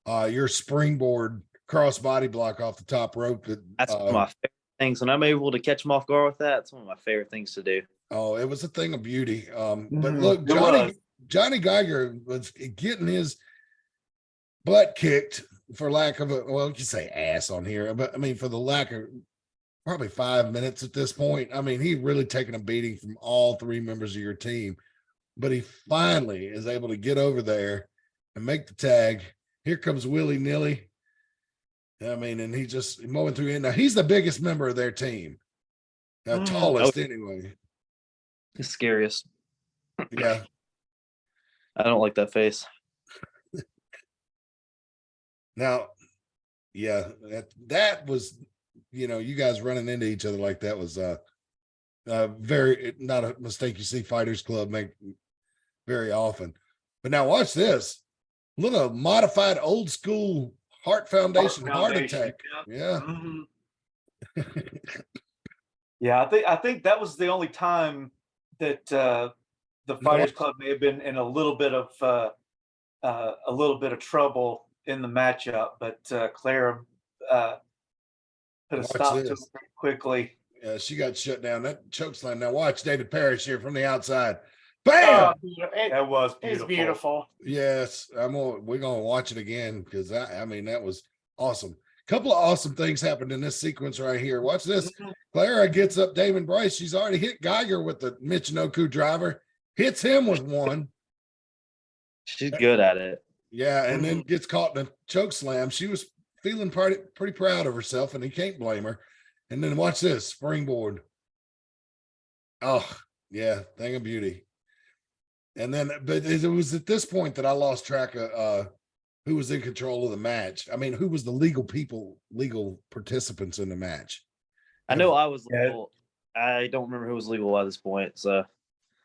Your springboard cross body block off the top rope. That's one of my favorite things. When I'm able to catch them off guard with that, it's one of my favorite things to do. Oh, it was a thing of beauty. But look, Johnny Geiger was getting his butt kicked for lack of you say ass on here, but I mean, for the lack of probably 5 minutes at this point. I mean, he really taken a beating from all three members of your team, but he finally is able to get over there and make the tag. Here comes Willy Nilly. I mean, and he just mowing through it. Now he's the biggest member of their team. Tallest anyway. The scariest. Yeah. I don't like that face. Now, yeah, that was, you guys running into each other like that was very not a mistake you see Fighters Club make very often. But now watch this. Little modified old school Heart Foundation heart attack. Yeah. Mm-hmm. Yeah, I think that was the only time that the Fighters Club may have been in a little bit of trouble in the matchup, but Clara put a stop to it pretty quickly. Yeah, she got shut down. That chokeslam. Now watch David Parrish here from the outside. Bam! That was beautiful. It's beautiful. Yes, we're gonna watch it again because I mean that was awesome. couple of awesome things happened in this sequence right here. Watch this. Mhm. Clara gets up Damon Bryce. She's already hit Geiger with the Michinoku driver, hits him with one. She's good at it. Yeah, and then gets caught in a choke slam. She was feeling pretty proud of herself, and he can't blame her. And then watch this springboard. Oh, yeah, thing of beauty. And then, but it was at this point that I lost track of who was in control of the match. I mean, who was the legal participants in the match? I know I was Yeah. legal. I don't remember who was legal at this point. So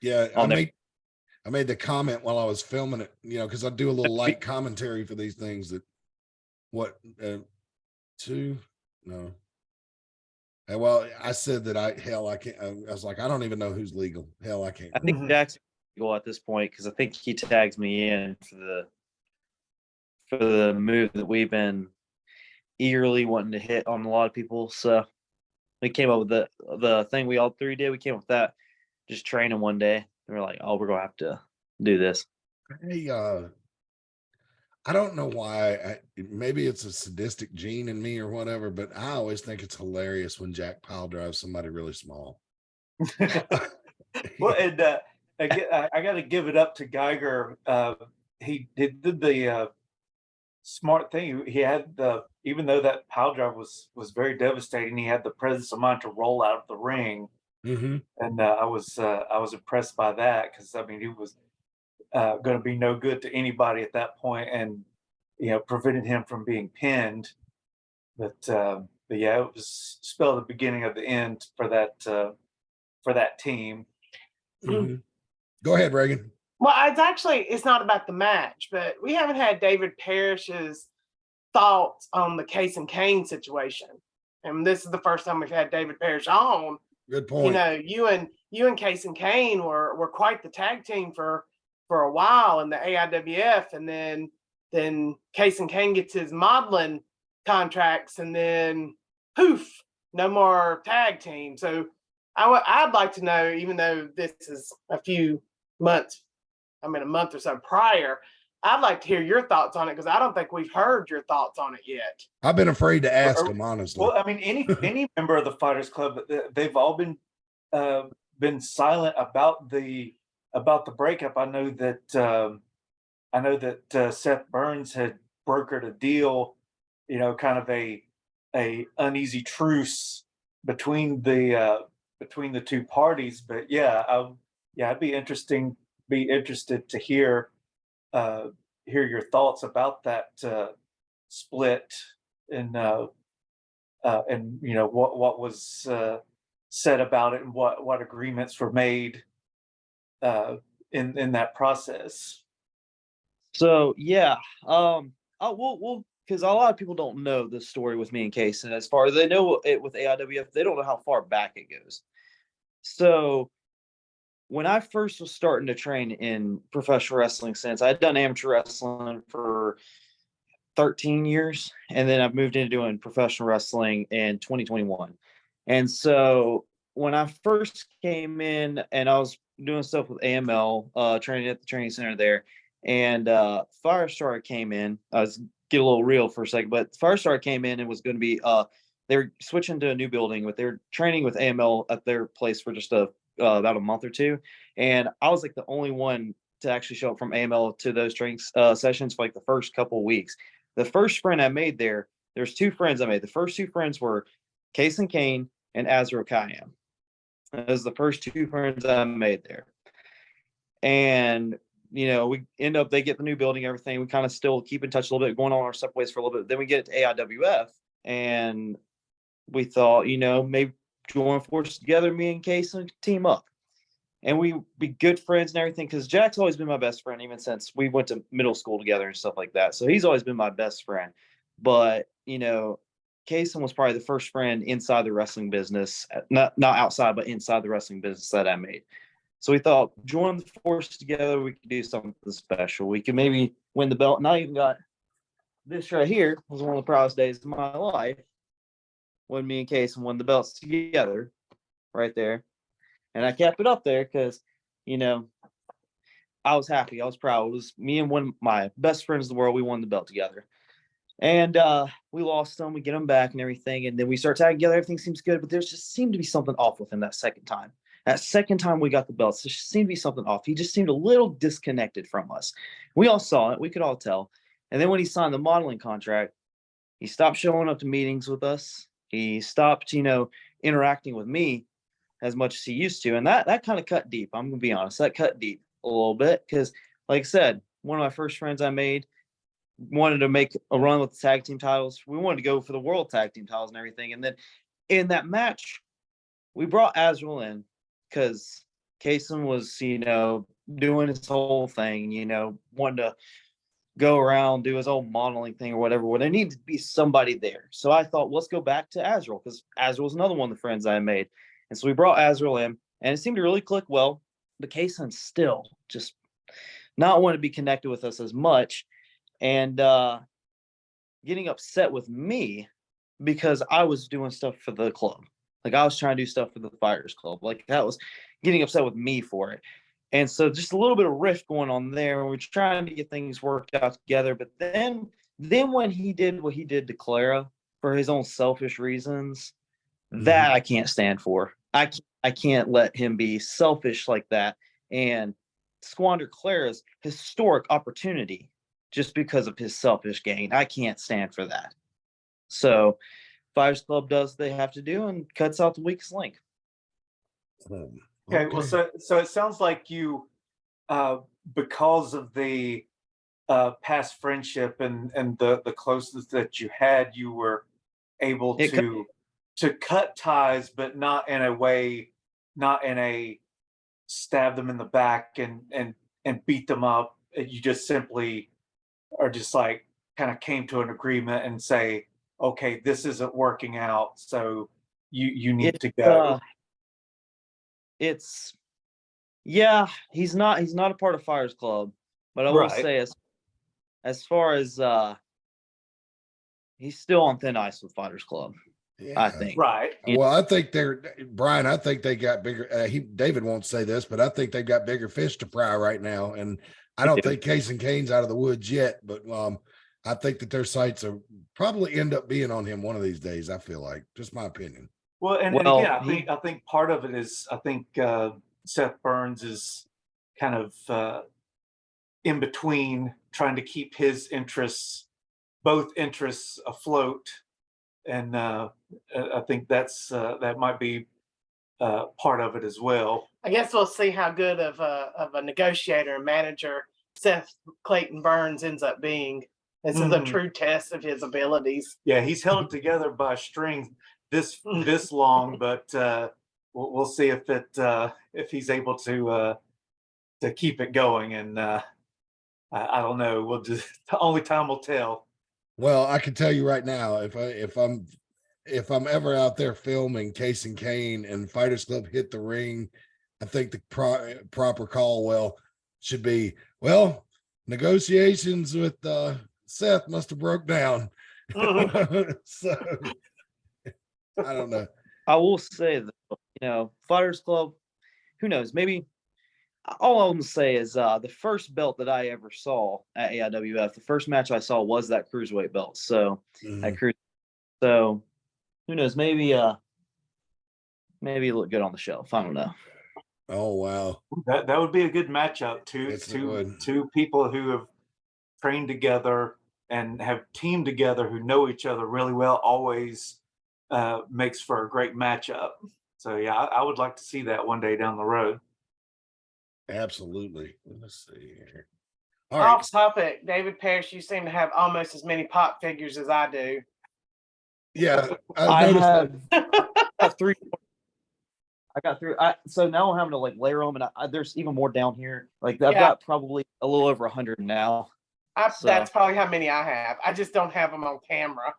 Yeah, I'll I made the comment while I was filming it, because I do a little light commentary for these things. That what two? No. Well, I said that I can't. I was like, I don't even know who's legal. Hell, I can't. I think Jack's legal at this point because I think he tags me in for the move that we've been eagerly wanting to hit on a lot of people. So we came up with the thing we all three did. We came up with that just training one day. And we're like, oh, we're gonna have to do this. Hey, I don't know why. Maybe it's a sadistic gene in me or whatever, but I always think it's hilarious when Jack pile drives somebody really small. Well, and I got to give it up to Geiger. He did the smart thing. He had even though that pile drive was very devastating, he had the presence of mind to roll out of the ring. Mm-hmm. And I was impressed by that because I mean he was going to be no good to anybody at that point, and prevented him from being pinned. But yeah, it was spelled the beginning of the end for that team. Mm-hmm. Go ahead, Reagan. Well, it's not about the match, but we haven't had David Parrish's thoughts on the Case and Kane situation. And this is the first time we've had David Parrish on. Good point. You and Case and Kane were quite the tag team for a while in the AIWF, and then Case and Kane gets his modeling contracts, and then poof, no more tag team. So I'd like to know, even though this is a month or so prior, I'd like to hear your thoughts on it because I don't think we've heard your thoughts on it yet. I've been afraid to ask him, honestly. Well, I mean, any member of the Fighters Club, they've all been silent about the breakup. I know that Seth Burns had brokered a deal, kind of a uneasy truce between the two parties. But yeah, I'd be interested to hear your thoughts about that split and what was said about it and what agreements were made in that process. So yeah, we'll because a lot of people don't know the story with me and Case, and as far as they know it with AIWF, they don't know how far back it goes. So when I first was starting to train in professional wrestling, since I'd done amateur wrestling for 13 years, and then I've moved into doing professional wrestling in 2021. And so when I first came in and I was doing stuff with AML, training at the training center there, and Firestar came in. I was get a little real for a second, but Firestar came in and was going to be they were switching to a new building, but they were training with AML at their place for just about a month or two, and I was like the only one to actually show up from AML to those training sessions for like the first couple of weeks. The first friend I made there's two friends I made. The first two friends were Case and Kane and Azra Kayam. Those are the first two friends I made there. And we end up, they get the new building, everything. We kind of still keep in touch a little bit, going on our separate ways for a little bit. Then we get to AIWF, and we thought, maybe join forces together, me and Case, and team up. And we be good friends and everything, because Jack's always been my best friend, even since we went to middle school together and stuff like that. So he's always been my best friend. But, Kaysen was probably the first friend inside the wrestling business, not outside, but inside the wrestling business that I made. So we thought, join the forces together, we could do something special. We could maybe win the belt. And I even got this right here. Was one of the proudest days of my life when me and Kaysen won the belts together, right there. And I kept it up there because, I was happy. I was proud. It was me and one of my best friends in the world. We won the belt together. And we lost him. We get him back and everything. And then we start tagging together. Everything seems good, but there's just seemed to be something off with him that second time. That second time we got the belts, there seemed to be something off. He just seemed a little disconnected from us. We all saw it. We could all tell. And then when he signed the modeling contract, he stopped showing up to meetings with us. He stopped, interacting with me as much as he used to. And that kind of cut deep. I'm going to be honest. That cut deep a little bit because, like I said, one of my first friends I made wanted to make a run with the tag team titles. We wanted to go for the world tag team titles and everything. And then in that match, we brought Azrael in because Kason was, doing his whole thing, wanted to go around, do his own modeling thing or whatever. Well, there needed to be somebody there. So I thought, let's go back to Azrael because Azrael was another one of the friends I made. And so we brought Azrael in and it seemed to really click well. But Kason still just not want to be connected with us as much and getting upset with me because I was doing stuff for the club. Like I was trying to do stuff for the Fighters Club. Like that was getting upset with me for it. And so just a little bit of rift going on there. We're trying to get things worked out together. But then when he did what he did to Clara for his own selfish reasons, that I can't stand for. I can't let him be selfish like that and squander Clara's historic opportunity just because of his selfish gain. I can't stand for that. So Fighters Club does what they have to do and cuts out the weakest link. Okay, well, so it sounds like you, because of the past friendship and the closeness that you had, you were able to cut ties, but not in a stab them in the back and beat them up. You just simply are just like kind of came to an agreement and say, okay, this isn't working out, so you need to go. He's not a part of Fighters Club, but I will say as far as he's still on thin ice with Fighters Club. Yeah. I think. Right. Well, I think Brian, I think they got bigger. David won't say this, but I think they've got bigger fish to fry right now. And I don't think Kason Kane's out of the woods yet, but I think that their sights are probably end up being on him one of these days. I feel like, just my opinion. Well, and again, I think part of it is Seth Burns is kind of in between trying to keep his both interests afloat. And I think that might be part of it as well. I guess we'll see how good of a negotiator and manager Seth Clayton Burns ends up being. This is a true test of his abilities. Yeah, he's held it together by a string this long, but we'll see if he's able to keep it going. And I don't know. We'll just only time will tell. Well, I can tell you right now, if I'm ever out there filming Kason Kane and Fighters Club hit the ring, I think the proper call should be, negotiations with Seth must have broke down. So I don't know. I will say that, Fighters Club, who knows, maybe all I'm going to say is the first belt that I ever saw at AIWF, the first match I saw was that cruiserweight belt. So so who knows, maybe it look good on the shelf. I don't know. Oh wow. That would be a good matchup. Two people who have trained together and have teamed together who know each other really well always makes for a great matchup. So yeah, I would like to see that one day down the road. Absolutely. Let's see here. All right. Off topic, David Parrish, you seem to have almost as many pop figures as I do. Yeah, I have three. I got three. So now I'm having to layer them, and there's even more down here. I've got probably a little over 100 now. That's probably how many I have. I just don't have them on camera.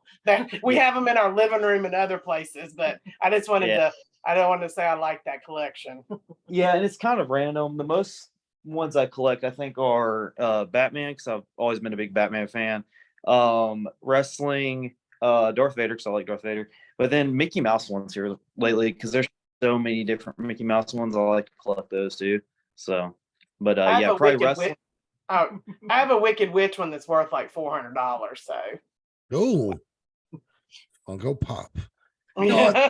We have them in our living room and other places, but I just wanted to. I don't want to say I like that collection. Yeah, and it's kind of random. The most ones I collect, I think, are Batman, because I've always been a big Batman fan. Wrestling, Darth Vader, because I like Darth Vader. But then Mickey Mouse ones here lately, because there's so many different Mickey Mouse ones. I like to collect those too. So, but probably wrestling. I have a Wicked Witch one that's worth like $400. So Oh, Funko Pop. No,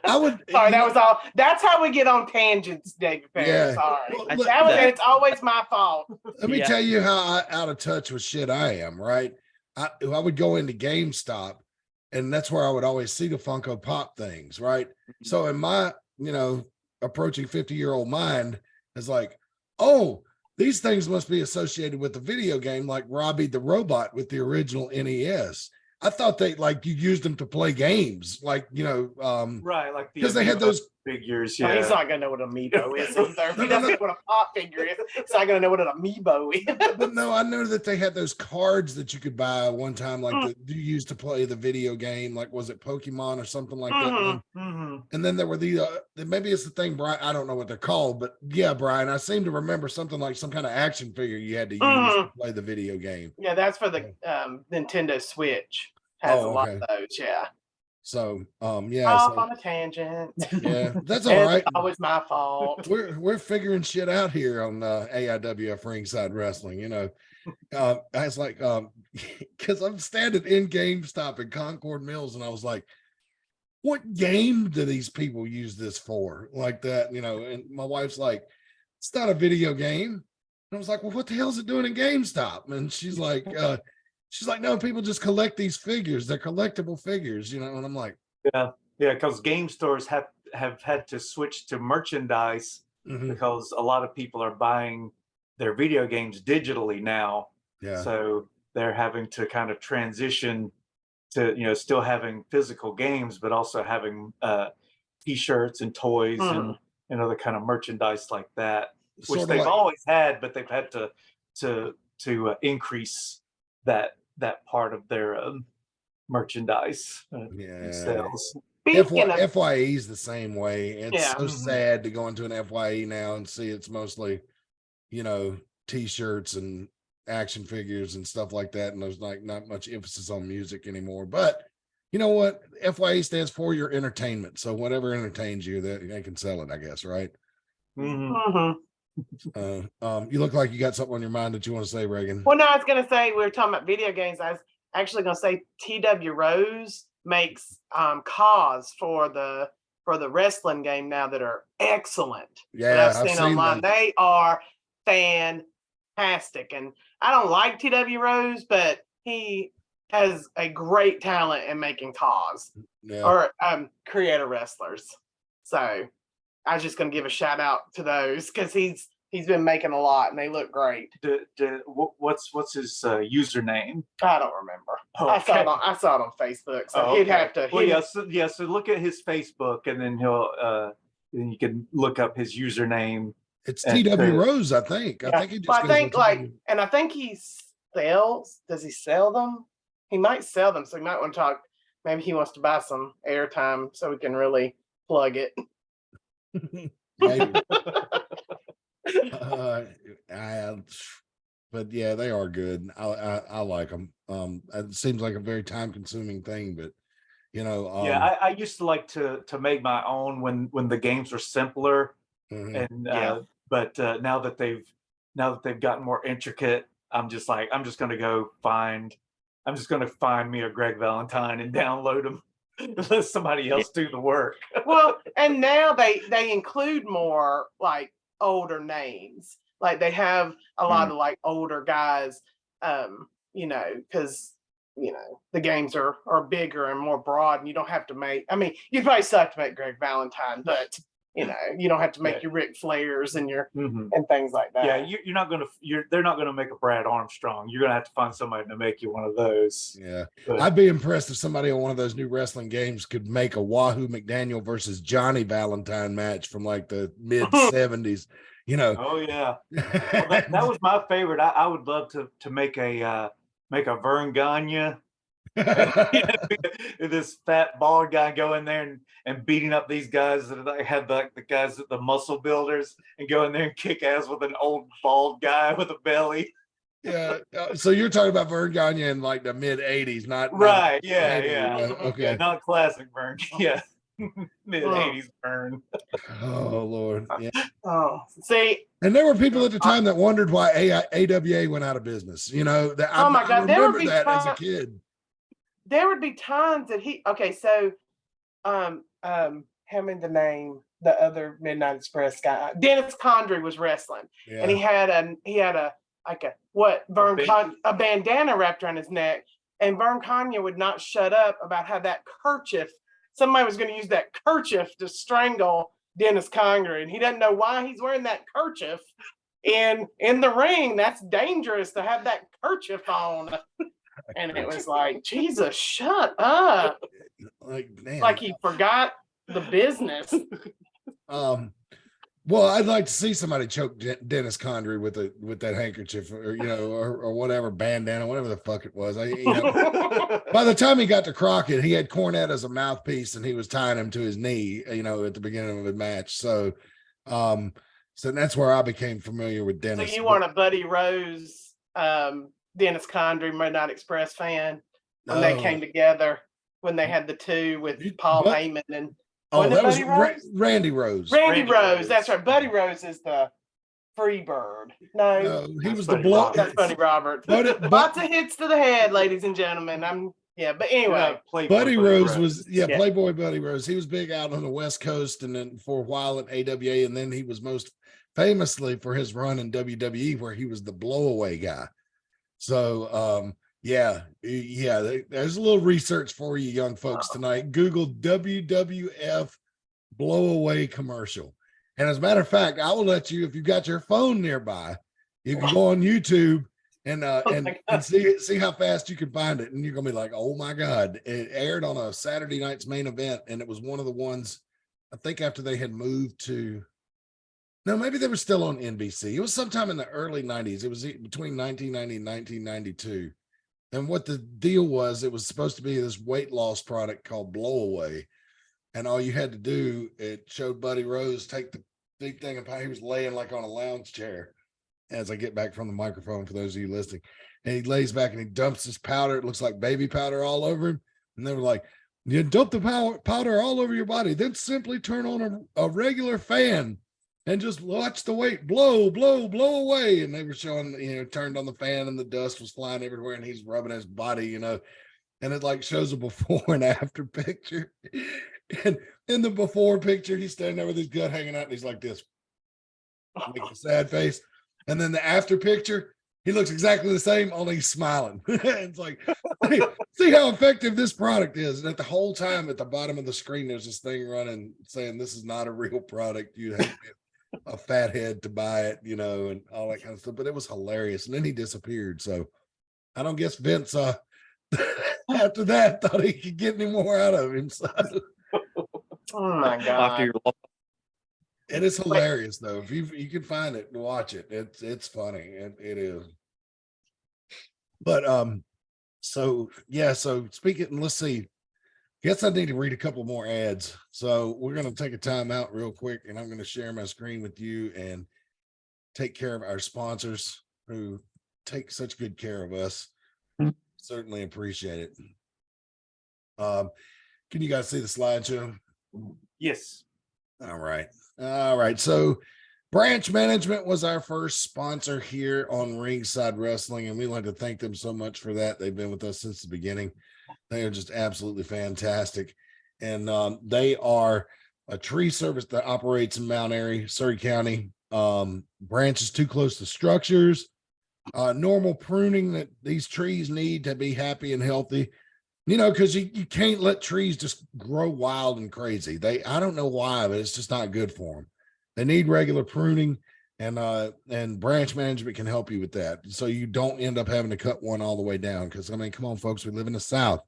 I would. Sorry, that was all. That's how we get on tangents, David Perry. Yeah. Sorry. Well, It's always my fault. Let me Yeah. tell you how out of touch with shit I am, right? I would go into GameStop, and that's where I would always see the Funko Pop things, right? So in my, approaching 50-year-old mind, is like, oh, these things must be associated with the video game, like Robbie the Robot with the original NES. I thought they you used them to play games, right, like because they had those figures. Well, Yeah, he's not gonna know what an amiibo is either. If he No, doesn't know what a pop figure is, he's not gonna know what an amiibo is. but no, I know that they had those cards that you could buy one time, that you used to play the video game, like was it Pokemon or something like that? And then there were maybe it's the thing, Brian. I don't know what they're called, but yeah, Brian, I seem to remember something like some kind of action figure you had to use to play the video game. Yeah, that's for the Nintendo Switch. Has a lot okay. of those. Yeah. So Off on a tangent. yeah, that's all right. It's always my fault. We're figuring shit out here on AIWF Ringside Wrestling. I was like, because I'm standing in GameStop in Concord Mills, and I was like, what game do these people use this for? Like that, and my wife's like, it's not a video game. And I was like, well, what the hell is it doing in GameStop? And she's like, no, people just collect these figures. They're collectible figures, and I'm like, yeah, because game stores have had to switch to merchandise because a lot of people are buying their video games digitally now. yeah. So they're having to kind of transition to, still having physical games, but also having T-shirts and toys and other kind of merchandise like that, which they've always had, but they've had to increase that part of their merchandise sales. FYE is the same way. It's so sad to go into an FYE now and see it's mostly, T-shirts and action figures and stuff like that, and there's not much emphasis on music anymore. But you know what? FYE stands for your entertainment. So whatever entertains you, that they can sell it, I guess, right? You look like you got something on your mind that you want to say, Reagan. Well, no, I was gonna say we were talking about video games. I was actually gonna say TW Rose makes cause for the wrestling game now that are excellent. Yeah, I've seen online. That. They are fantastic, and I don't like TW Rose, but he has a great talent in making cause or creator wrestlers. So I was just gonna give a shout out to those because he's been making a lot and they look great. What's his username? I don't remember. Oh, I saw it on Facebook, so he'd have to. Well, so look at his Facebook, and then then you can look up his username. It's TW Rose, I think. Yeah. I think he just. And I think he sells. Does he sell them? He might sell them, so he might want to talk. Maybe he wants to buy some airtime so we can really plug it. But yeah, they are good. I like them. It seems like a very time consuming thing, but I used to like to make my own when the games were simpler, and but now that they've gotten more intricate, I'm just gonna find me a Greg Valentine and download them. Let somebody else do the work. Well, and now they include more like older names. Like they have a lot of like older guys, because the games are bigger and more broad, and you don't have to make. I mean, you probably still have to make Greg Valentine, but you don't have to make your Ric Flairs and your and things like that. Yeah, they're not gonna make a Brad Armstrong. You're gonna have to find somebody to make you one of those. Yeah, but I'd be impressed if somebody on one of those new wrestling games could make a Wahoo McDaniel versus Johnny Valentine match from like the mid 70s. Oh yeah, well, that was my favorite. I would love to make a Vern Gagne. This fat bald guy go in there and beating up these guys that had the guys at the muscle builders, and go in there and kick ass with an old bald guy with a belly. Yeah. So you're talking about Vern Gagne in like the mid 80s, not right? Yeah. Okay. Yeah, not classic Vern. Yeah. Mid 80s Vern. Oh Lord. Yeah. Oh, see. And there were people at the time that wondered why AWA went out of business. I God, remember that as a kid. there would be times that so help me the name, the other Midnight Express guy, Dennis Condrey was wrestling, and he had a bandana wrapped around his neck, and Vern Kanye would not shut up about how that kerchief, somebody was going to use that kerchief to strangle Dennis Condrey, and he doesn't know why he's wearing that kerchief. And in the ring, that's dangerous to have that kerchief on. And it was like, Jesus, shut up. Like, man. Like he forgot the business. Well, I'd like to see somebody choke Dennis Condrey with that handkerchief, or or whatever bandana, whatever the fuck it was. By the time he got to Crockett, he had Cornette as a mouthpiece, and he was tying him to his knee, at the beginning of the match. So, so that's where I became familiar with Dennis. So you weren't a Buddy Rose, Dennis Condrey Midnight Express fan when they came together, when they had the two with Paul Heyman and. Oh, that was Randy Rose. Randy Rose, that's right. Buddy Rose is the free bird. No, he was the blow. That's Buddy Roberts. Lots of hits to the head, ladies and gentlemen. But anyway. Buddy Rose was, Playboy Buddy Rose. He was big out on the West Coast, and then for a while at AWA, and then he was most famously for his run in WWE, where he was the blowaway guy. So, there's a little research for you young folks tonight. Google WWF blowaway commercial. And as a matter of fact, I will let you, if you've got your phone nearby, you can go on YouTube and see how fast you can find it. And you're gonna be like, oh my God. It aired on a Saturday night's main event, and it was one of the ones, I think, after they had moved to, no, maybe they were still on NBC. It was sometime in the early 90s. It was between 1990 and 1992. And what the deal was, it was supposed to be this weight loss product called Blowaway. And all you had to do, it showed Buddy Rose take the big thing of how he was laying like on a lounge chair. As I get back from the microphone, for those of you listening, and he lays back and he dumps his powder. It looks like baby powder all over him. And they were like, you dump the powder all over your body, then simply turn on a regular fan and just watch the weight blow away. And they were showing, turned on the fan, and the dust was flying everywhere, and he's rubbing his body, and it like shows a before and after picture. And in the before picture, he's standing there with his gut hanging out, and he's like this, making a sad face. And then the after picture, he looks exactly the same, only he's smiling. It's like, see how effective this product is. And at the whole time, at the bottom of the screen, there's this thing running saying, this is not a real product. You have to be a fathead to buy it, and all that kind of stuff. But it was hilarious. And then he disappeared. So I don't guess Vince after that thought he could get any more out of him. So. Oh my God. It is hilarious though. If you can find it and watch it, it's funny. It is. But so speaking, let's see. Guess I need to read a couple more ads. So we're going to take a time out real quick, and I'm going to share my screen with you and take care of our sponsors who take such good care of us. Certainly appreciate it. Can you guys see the slideshow? Yes. All right. So Branch Management was our first sponsor here on Ringside Wrestling, and we'd like to thank them so much for that. They've been with us since the beginning. They are just absolutely fantastic. And they are a tree service that operates in Mount Airy, Surry County. Branches too close to structures, normal pruning that these trees need to be happy and healthy. Because you can't let trees just grow wild and crazy. I don't know why, but it's just not good for them. They need regular pruning, and Branch Management can help you with that. So you don't end up having to cut one all the way down. Because, come on, folks, we live in the South.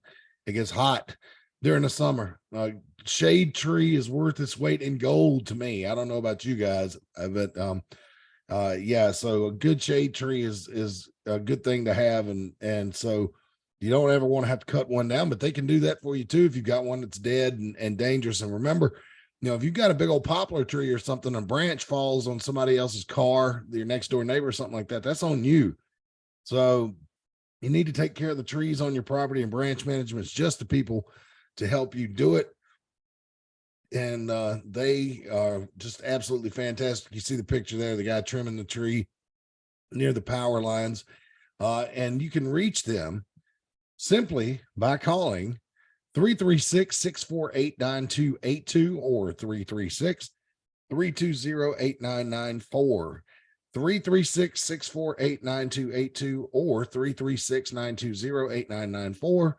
It gets hot during the summer. Shade tree is worth its weight in gold to me. I don't know about you guys, but so a good shade tree is a good thing to have. And so you don't ever want to have to cut one down, but they can do that for you too if you've got one that's dead and dangerous. And remember, if you've got a big old poplar tree or something, a branch falls on somebody else's car, your next door neighbor or something like that, that's on you. So you need to take care of the trees on your property, and Branch Management's just the people to help you do it. And they are just absolutely fantastic. You see the picture there, the guy trimming the tree near the power lines, and you can reach them simply by calling 336-648-9282 or 336-320-8994. 336-648-9282 or 336-920-8994 for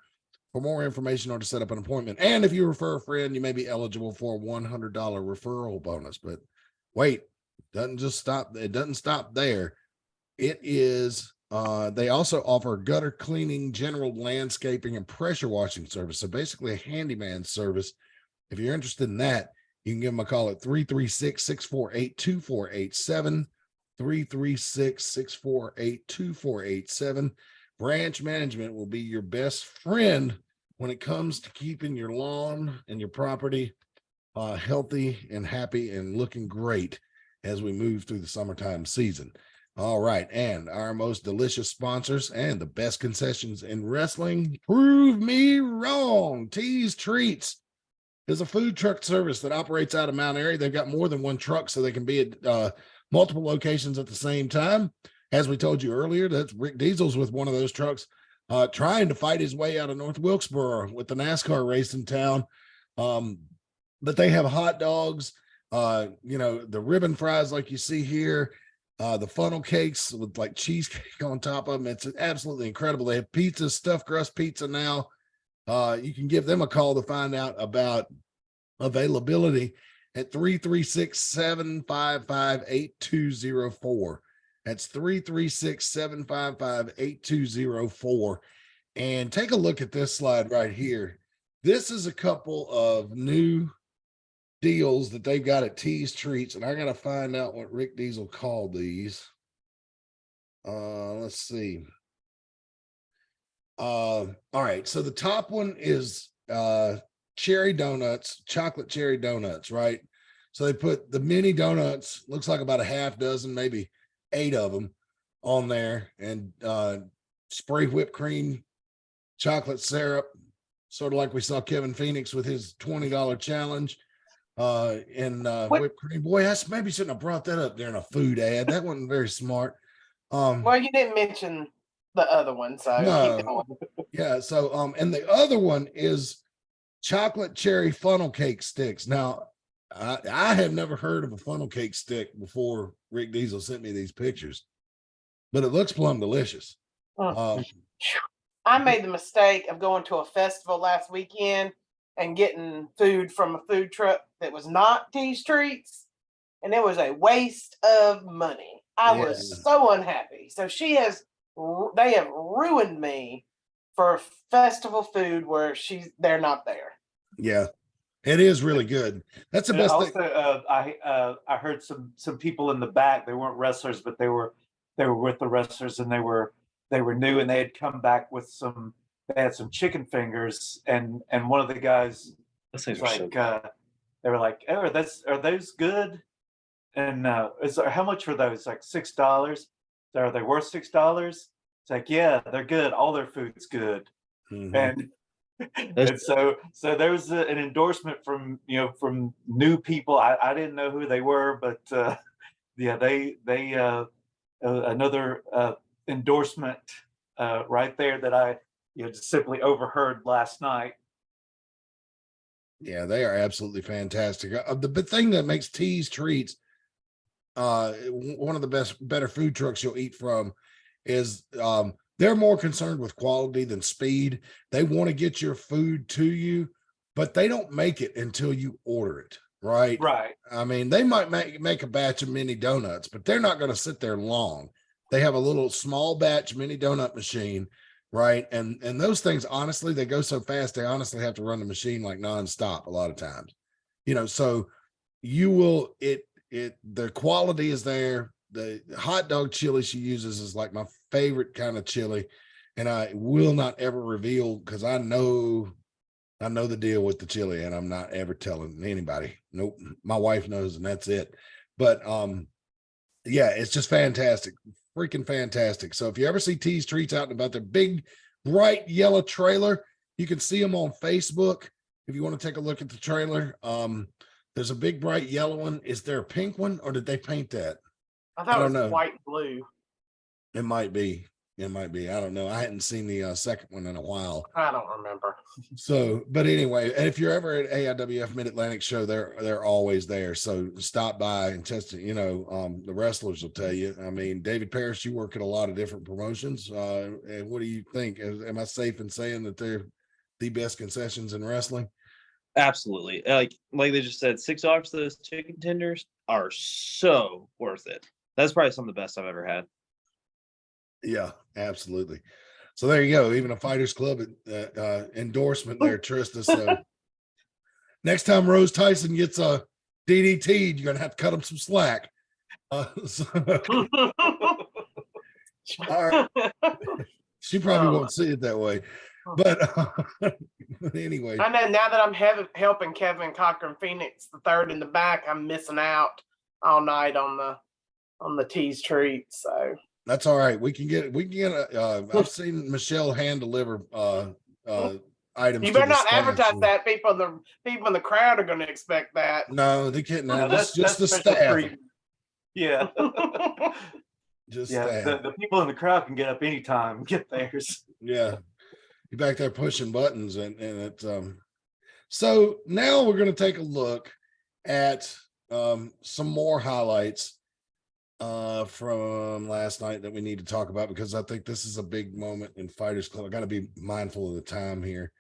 more information or to set up an appointment. And if you refer a friend, you may be eligible for a $100 referral bonus. But wait, it doesn't stop there. It is they also offer gutter cleaning, general landscaping, and pressure washing service. So basically a handyman service. If you're interested in that, you can give them a call at 336-648-2487. 336-648-2487. Branch management will be your best friend when it comes to keeping your lawn and your property healthy and happy and looking great as we move through the summertime season. All right. And our most delicious sponsors and the best concessions in wrestling. Prove me wrong. Tease Treats is a food truck service that operates out of Mount Airy. They've got more than one truck, so they can be at multiple locations at the same time. As we told you earlier, that's Rick Diesel's with one of those trucks, trying to fight his way out of North Wilkesboro with the NASCAR race in town. But they have hot dogs, the ribbon fries like you see here, the funnel cakes with like cheesecake on top of them. It's absolutely incredible. They have pizza, stuffed crust pizza now. You can give them a call to find out about availability at 336-755-8204. That's 336-755-8204. And take a look at this slide right here. This is a couple of new deals that they've got at Tease Treats, and I got to find out what Rick Diesel called these. Let's see. All right. So the top one is cherry donuts, chocolate cherry donuts, right? So they put the mini donuts, looks like about a half dozen, maybe 8 of them on there, and spray whipped cream, chocolate syrup, sort of like we saw Kevin Phoenix with his $20 challenge. And whipped cream. Boy, I maybe shouldn't have brought that up there in a food ad. That wasn't very smart. Well, you didn't mention the other one, so keep going. Yeah. So and the other one is chocolate cherry funnel cake sticks. Now, I have never heard of a funnel cake stick before Rick Diesel sent me these pictures, but it looks plumb delicious. I made the mistake of going to a festival last weekend and getting food from a food truck that was not Tease Treats, and it was a waste of money. I was so unhappy. So they have ruined me for festival food where they're not there. Yeah, it is really good. That's the best also, thing. I heard some people in the back. They weren't wrestlers, but they were with the wrestlers, and they were new, and they had come back with some. They had some chicken fingers, and one of the guys was like, they were like, "Oh, are those good?" And how much were those? Like $6. Are they worth $6? It's like, yeah, they're good. All their food's good. Mm-hmm. And so there was an endorsement from new people. I didn't know who they were, but they another endorsement right there that I just simply overheard last night. Yeah, they are absolutely fantastic. The thing that makes Tease Treats one of the better food trucks you'll eat from is they're more concerned with quality than speed. They want to get your food to you, but they don't make it until you order it, right? Right. I mean, they might make a batch of mini donuts, but they're not going to sit there long. They have a little small batch mini donut machine, right? And those things, honestly, they go so fast, they honestly have to run the machine like nonstop a lot of times. So you will, the quality is there. The hot dog chili she uses is like my favorite kind of chili, and I will not ever reveal because I know the deal with the chili, and I'm not ever telling anybody. Nope, my wife knows, and that's it. But yeah, it's just fantastic, freaking fantastic. So if you ever see Tease Treats out and about, their big bright yellow trailer, you can see them on Facebook if you want to take a look at the trailer. There's a big bright yellow one. Is there a pink one, or did they paint that? I thought it was white and blue. It might be. It might be. I don't know. I hadn't seen the second one in a while. I don't remember. So, but anyway, and if you're ever at AIWF Mid Atlantic show, they're always there. So stop by and test it. You know, the wrestlers will tell you. I mean, David Parrish, you work at a lot of different promotions. And what do you think? Am I safe in saying that they're the best concessions in wrestling? Absolutely. Like they just said, $6 for those chicken tenders are so worth it. That's probably some of the best I've ever had. Yeah, absolutely. So there you go. Even a Fighters Club endorsement there, Trista. So next time Rose Tyson gets a DDT, you're gonna have to cut him some slack. So, all right. She probably won't see it that way, but anyway. I know now that I'm helping Kevin Cochran Phoenix the third in the back, I'm missing out all night on the tease treat. So That's all right. We can get I've seen Michelle hand deliver items. you better to the not staff, advertise so- that. People in the crowd are going to expect that. No, they can't. No, No, that's just the special staff. treatment. Yeah. Just Yeah. staff. The people in the crowd can get up anytime and get theirs. Yeah. You're back there pushing buttons and it's so now we're going to take a look at some more highlights from last night that we need to talk about, because I think this is a big moment in Fighters Club. I got to be mindful of the time here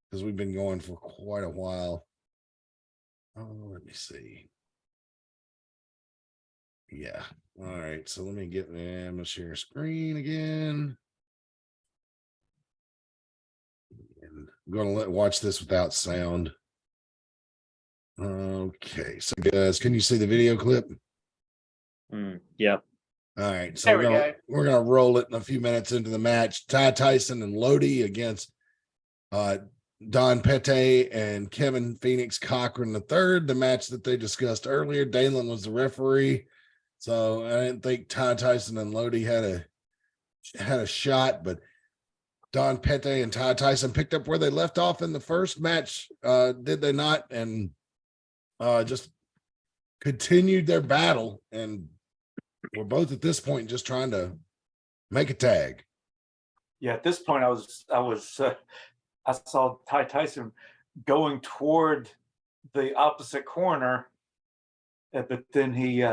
because we've been going for quite a while. Oh, let me see. Yeah. All right. So let me get I'm gonna share screen again. And I'm gonna watch this without sound. Okay. So guys, can you see the video clip? Yep. All right, so There we go. we're gonna roll it in a few minutes into the match. Ty Tyson and Lodi against Don Pete and Kevin Phoenix Cochran III, the match that they discussed earlier. Dalen was the referee, so I didn't think Ty Tyson and Lodi had a shot, but Don Pete and Ty Tyson picked up where they left off in the first match, did they not? And just continued their battle, and we're both at this point just trying to make a tag. Yeah, at this point, I saw Ty Tyson going toward the opposite corner, but then he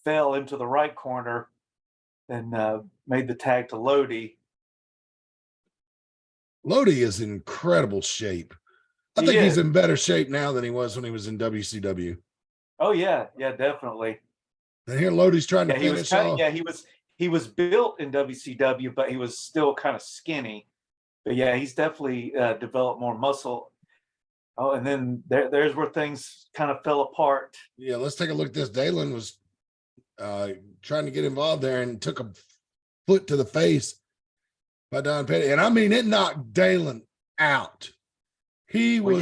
fell into the right corner and made the tag to Lodi. Lodi is in incredible shape. I think he's in better shape now than he was when he was in WCW. Oh yeah, definitely. And here Lodi's trying to finish off. Yeah, he was built in WCW, but he was still kind of skinny. But yeah, he's definitely developed more muscle. Oh, and then there's where things kind of fell apart. Yeah, let's take a look at this. Dalen was trying to get involved there and took a foot to the face by Don Petty. And I mean, it knocked Dalen out. He was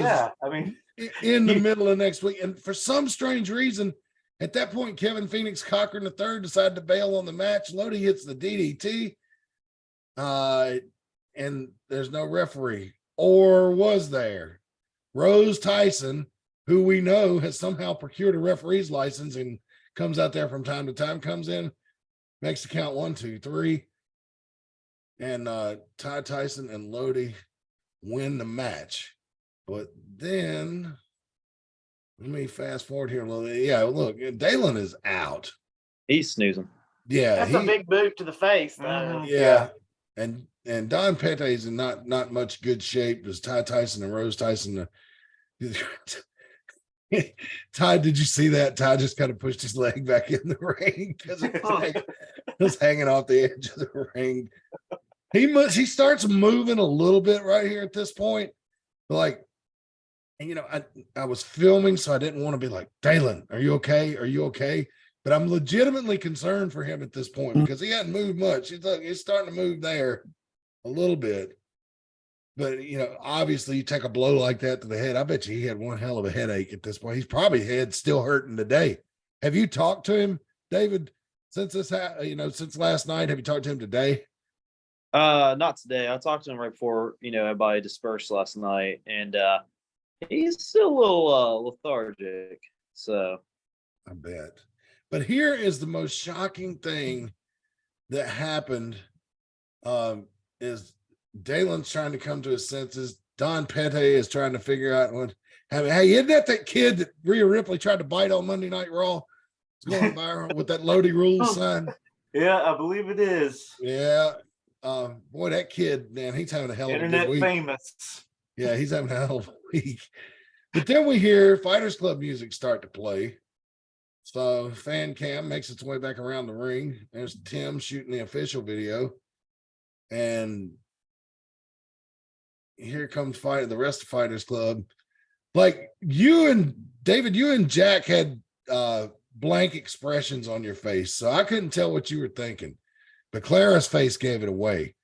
in the middle of next week. And for some strange reason, at that point, Kevin Phoenix Cochran III decided to bail on the match. Lodi hits the DDT. And there's no referee. Or was there? Rose Tyson, who we know has somehow procured a referee's license and comes out there from time to time, comes in, makes the count 1, 2, 3. And Ty Tyson and Lodi win the match. But then, let me fast forward here a little. Yeah, look, Dalen is out. He's snoozing. Yeah, That's a big boot to the face, though. Yeah, and Don Pete is in not much good shape as Ty Tyson and Rose Tyson. Ty, did you see that? Ty just kind of pushed his leg back in the ring because it was hanging off the edge of the ring. He starts moving a little bit right here at this point, like. And, you know, I was filming, so I didn't want to be like, Dalen, are you okay? Are you okay? But I'm legitimately concerned for him at this point because he hadn't moved much. He's starting to move there a little bit. But, you know, obviously you take a blow like that to the head. I bet you he had one hell of a headache at this point. He's probably still hurting today. Have you talked to him, David, since since last night? Have you talked to him today? Not today. I talked to him right before, everybody dispersed last night, and he's still a little lethargic. So I bet. But here is the most shocking thing that happened is Dalen's trying to come to his senses. Don Pete is trying to figure out what. Hey, isn't that kid that Rhea Ripley tried to bite on Monday Night Raw? It's going viral with that Lodi Rules sign. Yeah, I believe it is. Yeah. Boy, that kid, man, he's having a hell of a good Internet week. famous. Yeah, he's having a hell of a week. But then we hear Fighters Club music start to play. So fan cam makes its way back around the ring. There's Tim shooting the official video. And here comes the rest of Fighters Club. Like you and David, you and Jack had blank expressions on your face. So I couldn't tell what you were thinking. But Clara's face gave it away.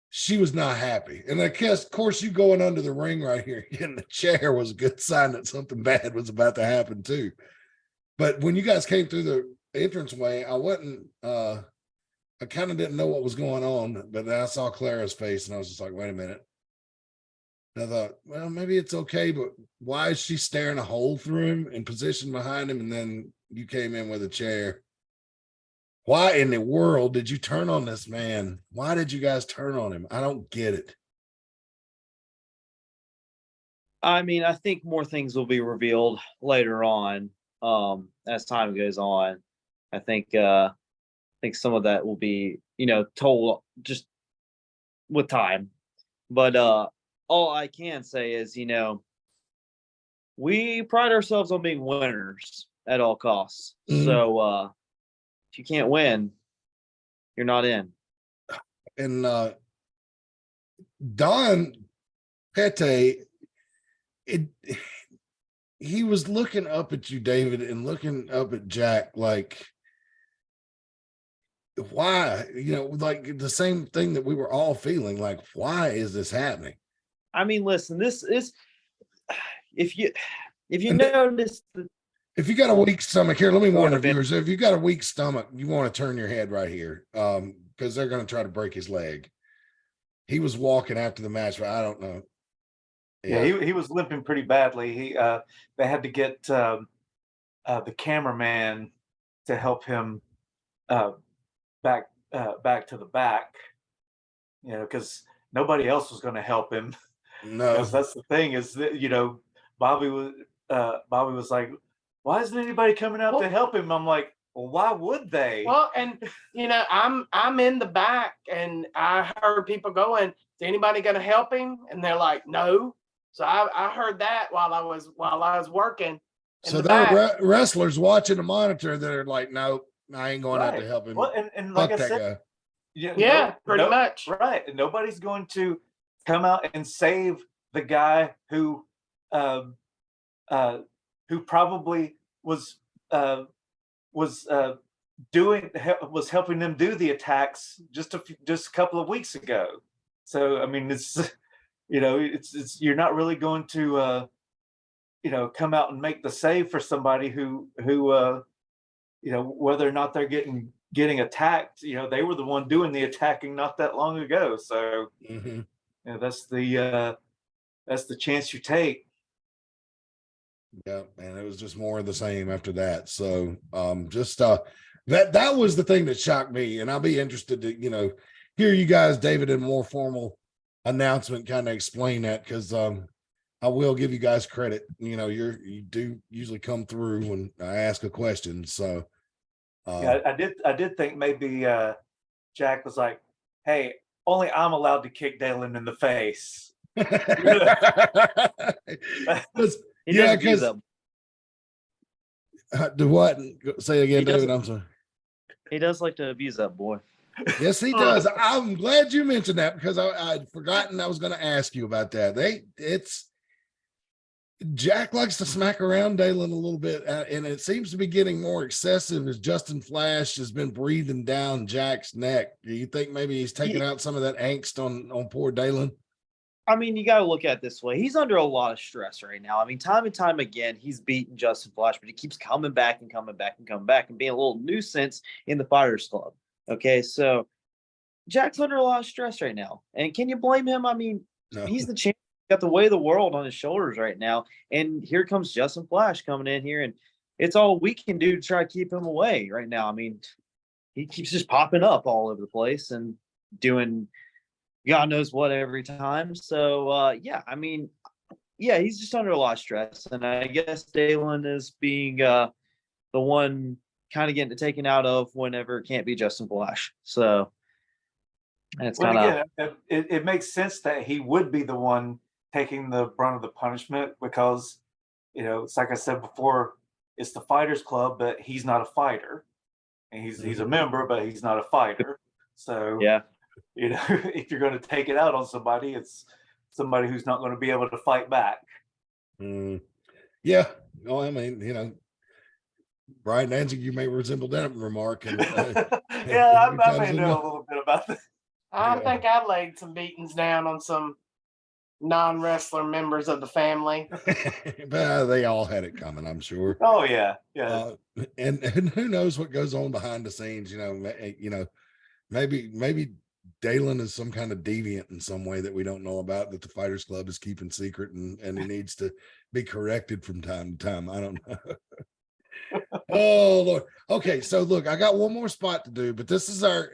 She was not happy. And I guess, of course, you going under the ring right here, getting the chair was a good sign that something bad was about to happen too. But when you guys came through the entranceway, I wasn't, I kind of didn't know what was going on, but then I saw Clara's face and I was just like, wait a minute. And I thought, well, maybe it's okay, but why is she staring a hole through him and positioned behind him? And then you came in with a chair. Why in the world did you turn on this man? Why did you guys turn on him? I don't get it. I mean, I think more things will be revealed later on, as time goes on. I think some of that will be, told just with time. But all I can say is, we pride ourselves on being winners at all costs. Mhm. So if you can't win, you're not in. And Don Pete, he was looking up at you, David, and looking up at Jack like, why? Like the same thing that we were all feeling. Like, why is this happening? I mean, listen, this is if you And notice the if you got a weak stomach here, let me warn the Bit. viewers. If you got a weak stomach, you want to turn your head right here, because they're going to try to break his leg. He was walking after the match, but I don't know. Yeah, he was limping pretty badly. They had to get the cameraman to help him back to the back, because nobody else was going to help him. No, Because that's the thing is that Bobby was like, why isn't anybody coming out to help him? I'm like, well, why would they? Well, and I'm in the back, and I heard people going, "Is anybody going to help him?" And they're like, "No." So I heard that while I was working. so there are wrestlers watching the monitor that are like, "No, I ain't going out to help him." Well, and like Fuck I that said, guy. Yeah, pretty much. Right. And nobody's going to come out and save the guy who probably was helping them do the attacks just a couple of weeks ago. So I mean, it's it's you're not really going to come out and make the save for somebody who whether or not they're getting attacked. They were the one doing the attacking not that long ago. So that's the chance you take. Yeah, and it was just more of the same after that. So that was the thing that shocked me, and I'll be interested to hear you guys, David, in more formal announcement kind of explain that, because I will give you guys credit. You do usually come through when I ask a question. So yeah, I did think maybe Jack was like, hey, only I'm allowed to kick Dalen in the face. Yeah, because do what? Say it again, He David. doesn't- I'm sorry. he does like to abuse that boy. Yes, he does. I'm glad you mentioned that, because I'd forgotten I was going to ask you about that. Jack likes to smack around Dalen a little bit, and it seems to be getting more excessive as Justin Flash has been breathing down Jack's neck. Do you think maybe he's taking out some of that angst on poor Dalen? I mean, you got to look at it this way. He's under a lot of stress right now. I mean, time and time again, he's beaten Justin Flash, but he keeps coming back and coming back and coming back and being a little nuisance in the Fighters Club. Okay, so Jack's under a lot of stress right now. And can you blame him? I mean, No. he's the champion. Got the weight of the world on his shoulders right now. And here comes Justin Flash coming in here, and it's all we can do to try to keep him away right now. I mean, he keeps just popping up all over the place, and doing God knows what every time. So yeah, I mean, yeah, he's just under a lot of stress, and I guess Dalen is being the one kind of getting taken out of whenever it can't be Justin Flash. So and it's Well, kind of again, it makes sense that he would be the one taking the brunt of the punishment because, it's like I said before, it's the fighters club, but he's not a fighter. And he's a member, but he's not a fighter. So, yeah. if you're going to take it out on somebody, it's somebody who's not going to be able to fight back. Yeah. Well, I mean, Brian Danzig, you may resemble that remark. And, yeah, I may know a little bit about that. I think I laid some beatings down on some non-wrestler members of the family. But they all had it coming, I'm sure. Oh yeah, yeah. And who knows what goes on behind the scenes? Maybe Dalen is some kind of deviant in some way that we don't know about, that the Fighters Club is keeping secret, and he needs to be corrected from time to time. I don't know. Oh Lord. Okay, so look, I got one more spot to do, but this is our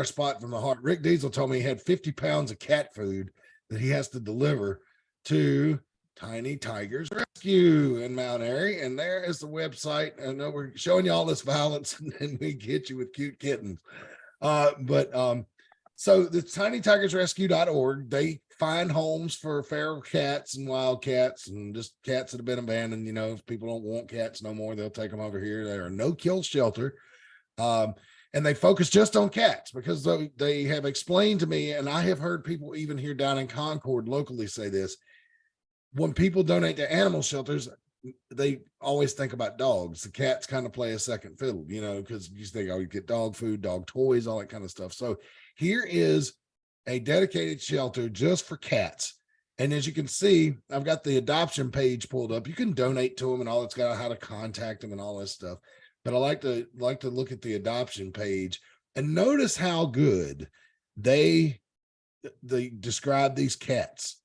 spot from the heart. Rick Diesel told me he had 50 pounds of cat food that he has to deliver to Tiny Tigers Rescue in Mount Airy, and there is the website. I know we're showing you all this violence, and then we get you with cute kittens. So the tinytigersrescue.org, they find homes for feral cats and wild cats and just cats that have been abandoned. If people don't want cats no more, they'll take them over here. They are a no-kill shelter. And they focus just on cats because they have explained to me, and I have heard people even here down in Concord locally say this: when people donate to animal shelters, they always think about dogs. The cats kind of play a second fiddle, because you think, oh, you get dog food, dog toys, all that kind of stuff. So here is a dedicated shelter just for cats. And as you can see, I've got the adoption page pulled up. You can donate to them and all. It's got how to contact them and all this stuff. But I like to look at the adoption page and notice how good they describe these cats.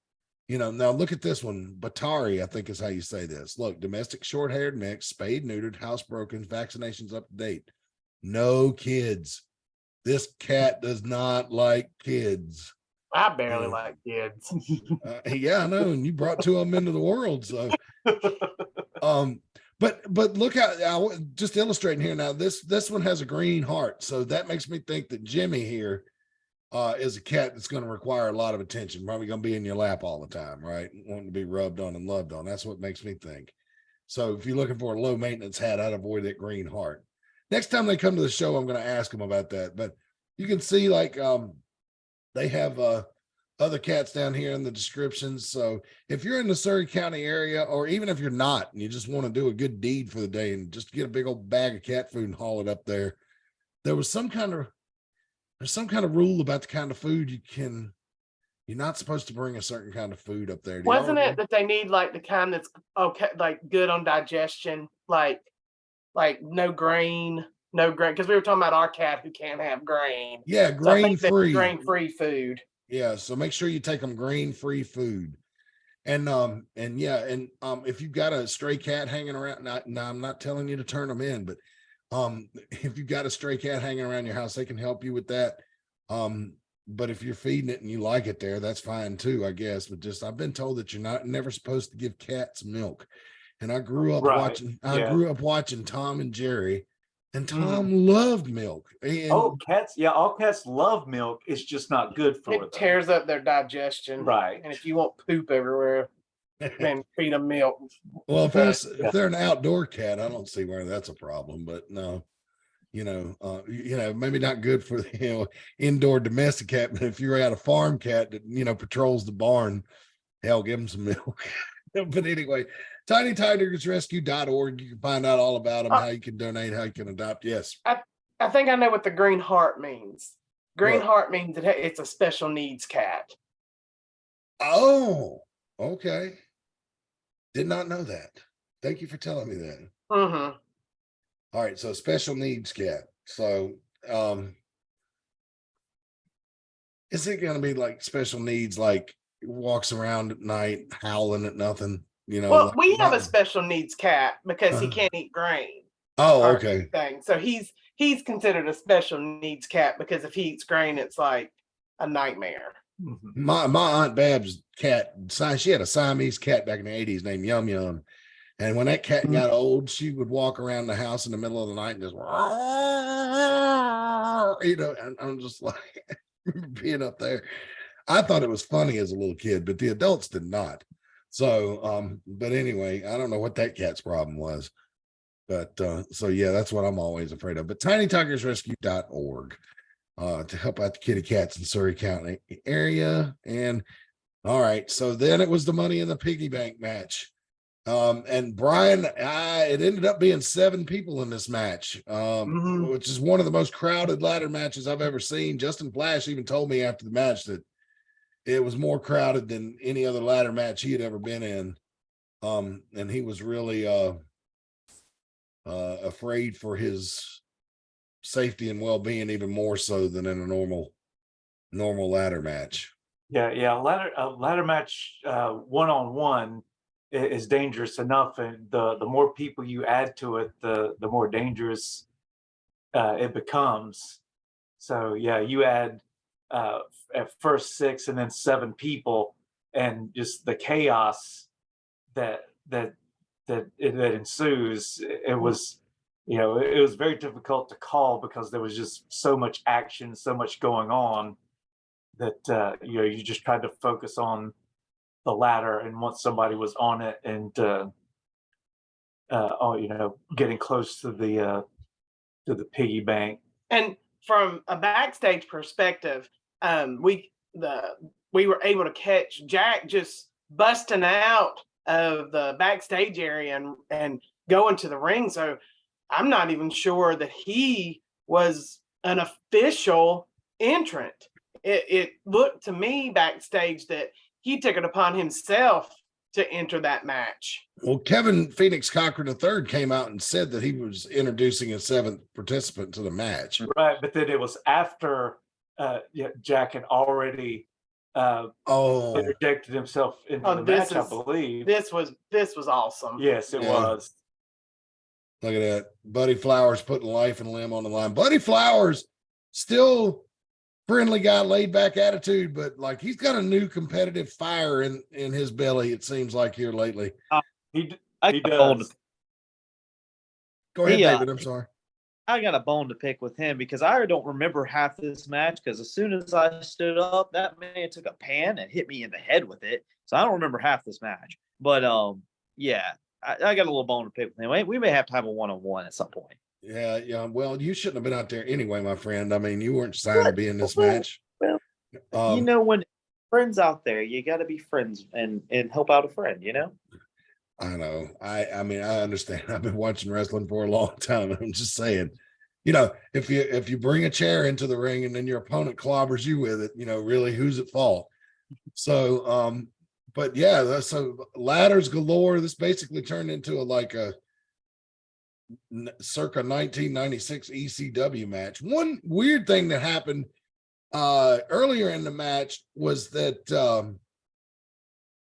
Now look at this one. Batari, I think is how you say this. Look, domestic short-haired mix, spayed, neutered, housebroken, vaccinations up to date. No kids. This cat does not like kids. I barely like kids. Yeah, I know. And you brought two of them into the world. So, but look how, just illustrating here now, this one has a green heart. So that makes me think that Jimmy here is a cat that's going to require a lot of attention. Probably going to be in your lap all the time, right? Wanting to be rubbed on and loved on. That's what makes me think. So if you're looking for a low maintenance hat, I'd avoid that green heart. Next time they come to the show, I'm going to ask them about that. But you can see they have other cats down here in the descriptions. So if you're in the Surry County area, or even if you're not, and you just want to do a good deed for the day and just get a big old bag of cat food and haul it up there, there's some kind of rule about the kind of food you're not supposed to bring a certain kind of food up there. Wasn't it that they need like the kind that's okay, like good on digestion, like no grain, because we were talking about our cat who can't have grain. Yeah, grain-free. Grain-free food. Yeah, so make sure you take them grain-free food. And if you've got a stray cat hanging around, now I'm not telling you to turn them in, but if you've got a stray cat hanging around your house, they can help you with that. But if you're feeding it and you like it there, that's fine too, I guess. But I've been told that you're never supposed to give cats milk. And I grew up watching Tom and Jerry, and Tom loved milk. And all cats love milk. It's just not good for them. It tears up their digestion. Right. And if you want poop everywhere, then feed them milk. Well, if they're an outdoor cat, I don't see where that's a problem. But no, maybe not good for indoor domestic cat. But if you're out a farm cat that patrols the barn, hell, give them some milk. But anyway, tinytigersrescue.org. You can find out all about them, how you can donate, how you can adopt. Yes. I think I know what the green heart means. Green heart means that it's a special needs cat. Oh, okay. Did not know that. Thank you for telling me that. Mm-hmm. All right. So special needs cat. So, is it going to be like special needs, like walks around at night howling at nothing? Well, we have a special needs cat because he can't eat grain. Oh, okay. Thing. So he's he's considered a special needs cat because if he eats grain, it's like a nightmare. Mhm. My Aunt Bab's cat, she had a Siamese cat back in the 80s named Yum Yum. And when that cat got old, she would walk around the house in the middle of the night and just, and I'm just like, being up there. I thought it was funny as a little kid, but the adults did not. So, but anyway, I don't know what that cat's problem was. But so yeah, that's what I'm always afraid of. But tinytigersrescue.org to help out the kitty cats in Surry County area. And all right, so then it was the Money in the Piggy Bank match. And Brian, it ended up being 7 people in this match, which is one of the most crowded ladder matches I've ever seen. Justin Flash even told me after the match that it was more crowded than any other ladder match he had ever been in. And he was really afraid for his safety and well-being even more so than in a normal ladder match. Yeah, a ladder match one-on-one is dangerous enough, and the more people you add to it, the more dangerous it becomes. So yeah, you add at first 6 and then 7 people, and just the chaos that ensues. It was, it was very difficult to call because there was just so much action, so much going on that you just tried to focus on the ladder, and once somebody was on it and getting close to the piggy bank. And from a backstage perspective, we were able to catch Jack just busting out of the backstage area and going to the ring. So I'm not even sure that he was an official entrant. It looked to me backstage that he took it upon himself to enter that match. Well, Kevin Phoenix Cochran III came out and said that he was introducing a 7th participant to the match. Right, but then it was after Jack had already interjected himself into the match, I believe. This was awesome. Yes, it was. Look at that. Buddy Flowers putting life and limb on the line. Buddy Flowers, still friendly guy, laid back attitude, but like he's got a new competitive fire in his belly, it seems like, here lately. He does. Go ahead, David. I'm sorry. I got a bone to pick with him because I don't remember half this match, because as soon as I stood up, that man took a pan and hit me in the head with it. So I don't remember half this match. But yeah, I got a little bone to pick with him. We may have to have a one-on-one at some point. Yeah. Well, you shouldn't have been out there anyway, my friend. I mean, you weren't signed to be in this match. Well, when friends out there, you got to be friends and help out a friend, I know. I mean, I understand. I've been watching wrestling for a long time. I'm just saying, if you bring a chair into the ring and then your opponent clobbers you with it, really, who's at fault? So, but yeah, so ladders galore. This basically turned into a circa 1996 ECW match. One weird thing that happened earlier in the match was that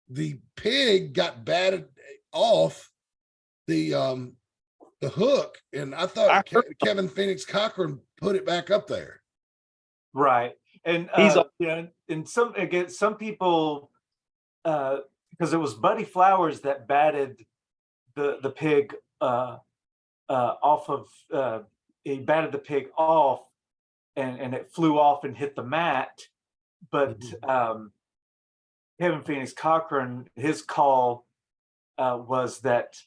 the pig got batted off the hook, and I thought Kevin Phoenix Cochran put it back up there. Right, and and some people, because it was Buddy Flowers that batted the pig off of. He batted the pig off, and it flew off and hit the mat, but Kevin Phoenix Cochran, his call was that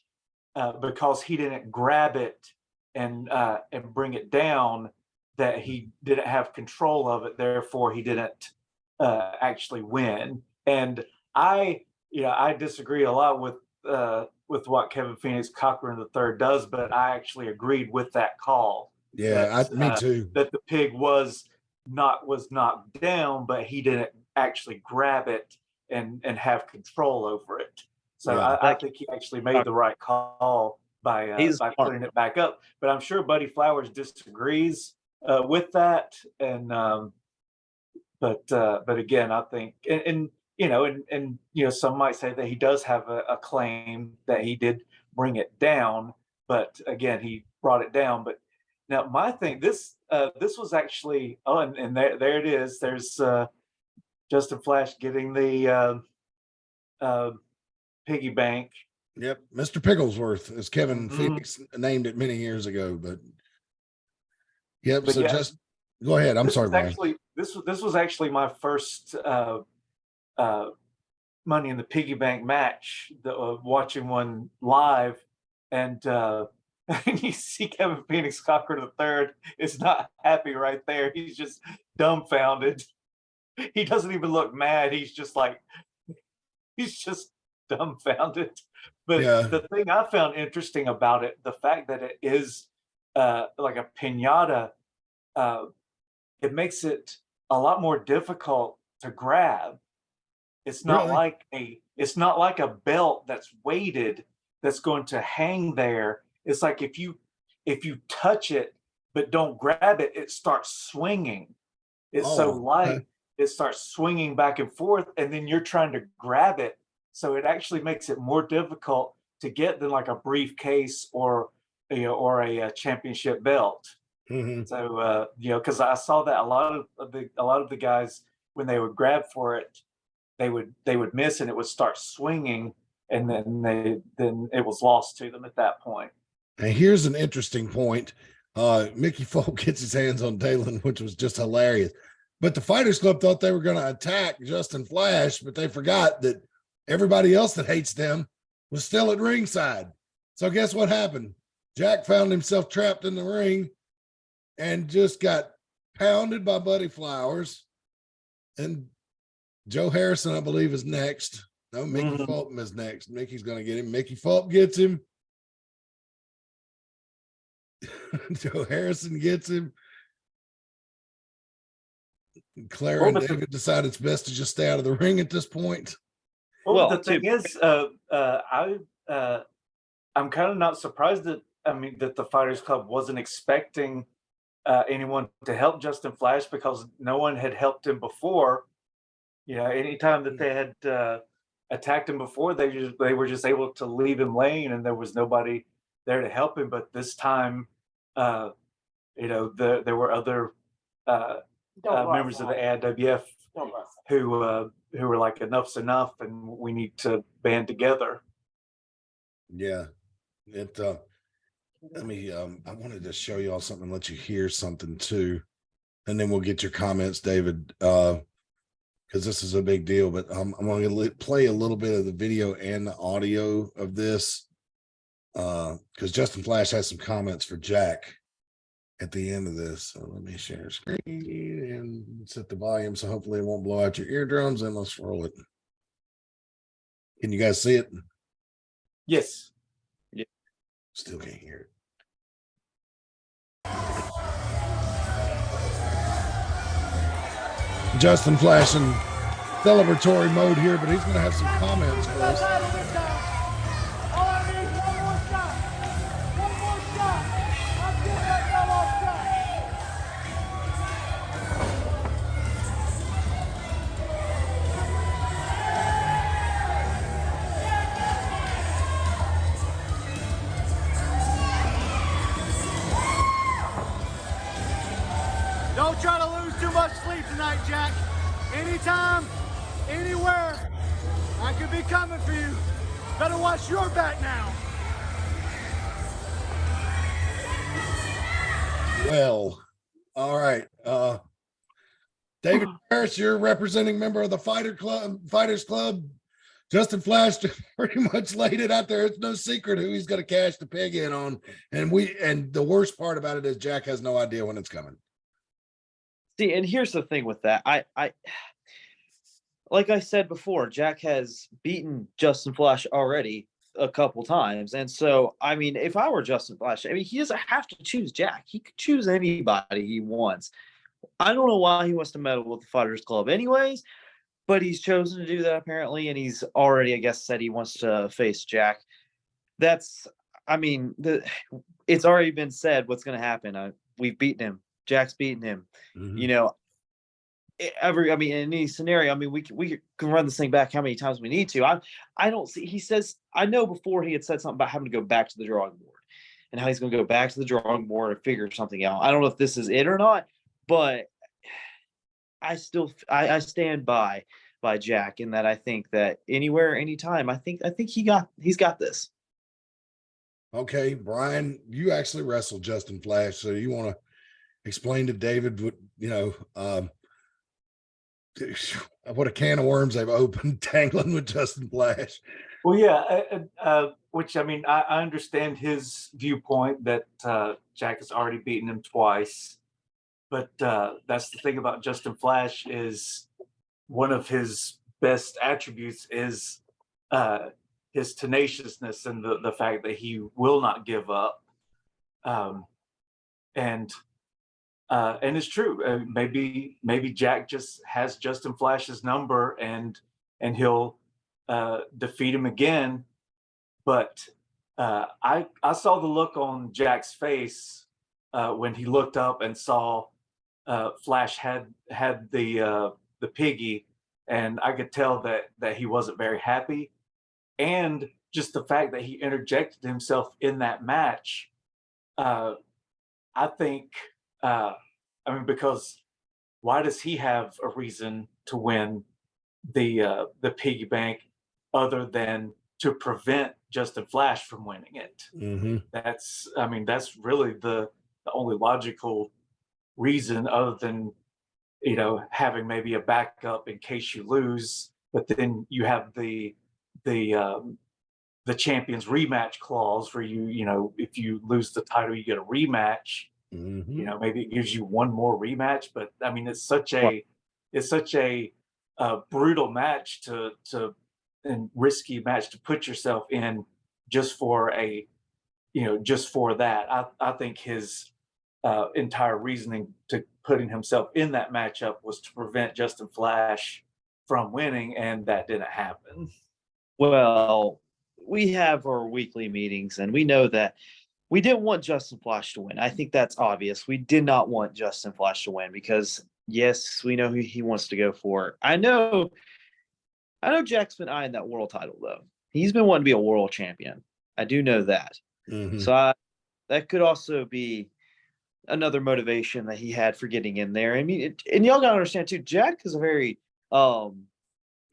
because he didn't grab it and bring it down, that he didn't have control of it, therefore he didn't actually win. And I disagree a lot with what Kevin Phoenix Cochran III does, but I actually agreed with that call. Yeah, me too. That the pig was knocked down, but he didn't actually grab it and have control over it. So yeah, I think he actually made the right call by putting it back up. But I'm sure Buddy Flowers disagrees with that. And but again, I think and some might say that he does have a claim that he did bring it down, but again, he brought it down. But Now, my thing, this was actually, and there it is. There's Justin Flash getting the piggy bank. Yep, Mr. Pigglesworth, as Kevin Mhm. Phoenix named it many years ago. But yep. But So yeah, just go ahead. I'm this sorry, was Brian. actually this was actually my first Money in the Piggy Bank match. Watching one live, and and you see Kevin Phoenix Cochran III is not happy right there. He's just dumbfounded. He doesn't even look mad. He's just like, he's just dumbfounded. But Yeah. the thing I found interesting about it, the fact that it is like a pinata, it makes it a lot more difficult to grab. It's not Really? it's not like a belt that's weighted that's going to hang there. It's like if you touch it but don't grab it, it starts swinging. It's so Oh, okay. light, it starts swinging back and forth, and then you're trying to grab it. So it actually makes it more difficult to get than like a briefcase or or a championship belt. Mhm. So because I saw that a lot of the guys, when they would grab for it, they would miss and it would start swinging, and then it was lost to them at that point. And here's an interesting point. Mickey Folk gets his hands on Dalen, which was just hilarious. But the Fighters Club thought they were going to attack Justin Flash, but they forgot that everybody else that hates them was still at ringside. So guess what happened? Jack found himself trapped in the ring and just got pounded by Buddy Flowers. And Joe Harrison, I believe, is next. No, Mickey Fulton is next. Mickey's going to get him. Mickey Fulton gets him. Joe Harrison gets him. Claire and David decide it's best to just stay out of the ring at this point. Well, the thing is, I'm kind of not surprised that that the Fighters Club wasn't expecting anyone to help Justin Flash, because no one had helped him before. Anytime that they had attacked him before, they were just able to leave him laying, and there was nobody there to help him. But this time, there were other members of the AIWF who were like, enough's enough, and we need to band together. Yeah, it. Let me. I wanted to show y'all something, let you hear something too, and then we'll get your comments, David, because this is a big deal. But I'm going to play a little bit of the video and the audio of this, because Justin Flash has some comments for Jack at the end of this. So let me share screen and set the volume so hopefully it won't blow out your eardrums, and let's roll it. Can you guys see it? Yes. Yeah. Still can't hear it. Justin Flash in celebratory mode here, but he's going to have some comments for us. Don't try to lose too much sleep tonight, Jack. Anytime, anywhere, I could be coming for you. Better watch your back now. Well, all right. David Parrish, you're representing member of the Fighters Club. Justin Flash pretty much laid it out there. It's no secret who he's going to cash the pig in on. And the worst part about it is Jack has no idea when it's coming. See, and here's the thing with that. I like I said before, Jack has beaten Justin Flash already a couple times. And so, if I were Justin Flash, he doesn't have to choose Jack. He could choose anybody he wants. I don't know why he wants to meddle with the Fighters Club anyways, but he's chosen to do that apparently. And he's already, I guess, said he wants to face Jack. It's already been said what's going to happen. We've beaten him. Jack's beaten him. Mm-hmm. In any scenario, we can run this thing back how many times we need to. I don't see. He says, I know before he had said something about having to go back to the drawing board. and how he's going to go back to the drawing board and figure something out. I don't know if this is it or not, but I stand by Jack in that I think that anywhere, anytime, I think he's got this. Okay, Brian, you actually wrestled Justin Flash, so you want to explain to David what what a can of worms they've opened tangling with Justin Flash. Well, yeah, which I mean, I understand his viewpoint that Jack has already beaten him twice, but that's the thing about Justin Flash is one of his best attributes is his tenaciousness and the fact that he will not give up, and it's true. Maybe Jack just has Justin Flash's number and he'll defeat him again. But I saw the look on Jack's face when he looked up and saw Flash had the Piggy, and I could tell that he wasn't very happy. And just the fact that he interjected himself in that match, I think, I mean, because why does he have a reason to win the piggy bank other than to prevent Justin Flash from winning it? Mm-hmm. That's really the only logical reason, other than having maybe a backup in case you lose. But then you have the champions rematch clause where if you lose the title you get a rematch. Mm-hmm. Maybe it gives you one more rematch, but I mean it's such a brutal match and risky match to put yourself in just for that. I think his entire reasoning to putting himself in that matchup was to prevent Justin Flash from winning, and that didn't happen. Well, we have our weekly meetings, and we know that we didn't want Justin Flash to win. I think that's obvious. We did not want Justin Flash to win because, yes, we know who he wants to go for. I know Jack's been eyeing that world title, though. He's been wanting to be a world champion. I do know that. Mm-hmm. So that could also be another motivation that he had for getting in there. I mean, and y'all got to understand, too, Jack is a very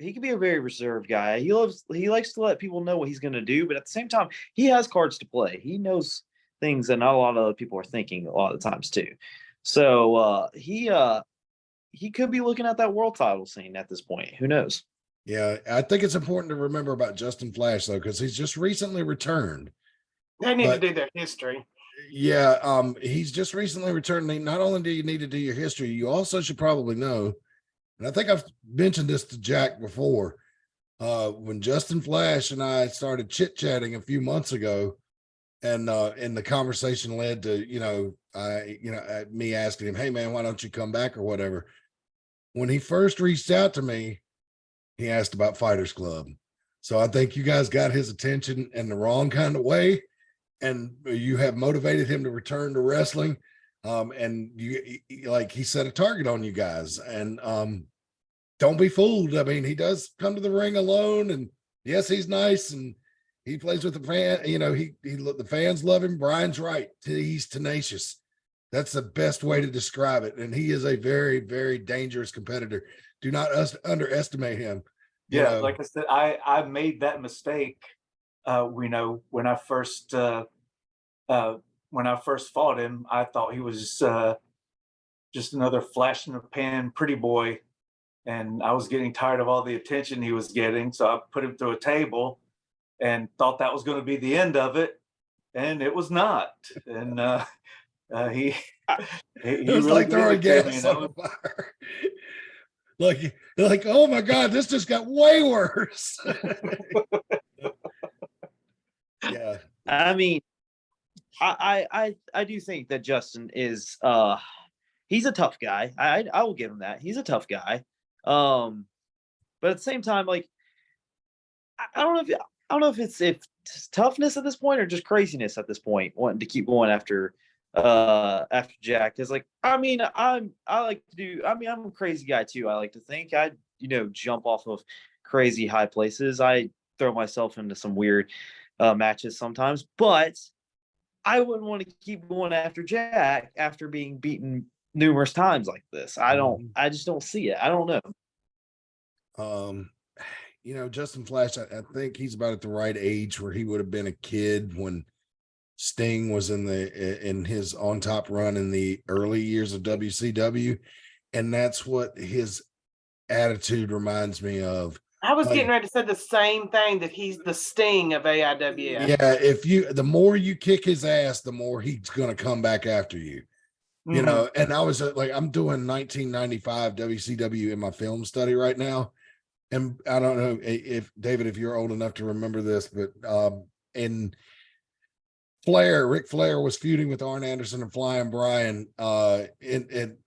he can be a very reserved guy. He likes to let people know what he's going to do, but at the same time, he has cards to play. He knows things that not a lot of other people are thinking a lot of the times too. So he could be looking at that world title scene at this point. Who knows? Yeah, I think it's important to remember about Justin Flash though, because he's just recently returned. They need to do their history. Yeah, he's just recently returned. Not only do you need to do your history, you also should probably know. And I think I've mentioned this to Jack before. When Justin Flash and I started chit-chatting a few months ago, and the conversation led to, me asking him, hey man, why don't you come back or whatever? When he first reached out to me, he asked about Fighters Club. So I think you guys got his attention in the wrong kind of way, and you have motivated him to return to wrestling. And he set a target on you guys, and don't be fooled. I mean, he does come to the ring alone, and yes, he's nice and he plays with the fan. The fans love him. Brian's right. He's tenacious. That's the best way to describe it. And he is a very, very dangerous competitor. Do not underestimate him. Yeah, like I said, I made that mistake. When I first fought him, I thought he was just another flash in the pan pretty boy, and I was getting tired of all the attention he was getting. So I put him through a table and thought that was going to be the end of it, and it was not. And he it was really like throwing did it to gas me, on the fire. Like, oh my God, this just got way worse. Yeah. I mean, I do think that Justin is he's a tough guy. I will give him that. He's a tough guy. But at the same time, like I don't know if it's toughness at this point or just craziness at this point, wanting to keep going after Jack. Because I'm a crazy guy too. I like to think I jump off of crazy high places. I throw myself into some weird matches sometimes, but I wouldn't want to keep going after Jack after being beaten numerous times like this. I just don't see it. I don't know. Justin Flash, I think he's about at the right age where he would have been a kid when Sting was in his on top run in the early years of WCW. And that's what his attitude reminds me of. I was getting ready to say the same thing, that he's the Sting of AIWF. Yeah, the more you kick his ass, the more he's gonna come back after you. You know, and I was like, I'm doing 1995 WCW in my film study right now. And I don't know if David, if you're old enough to remember this, but in Ric Flair was feuding with Arn Anderson and Flying Brian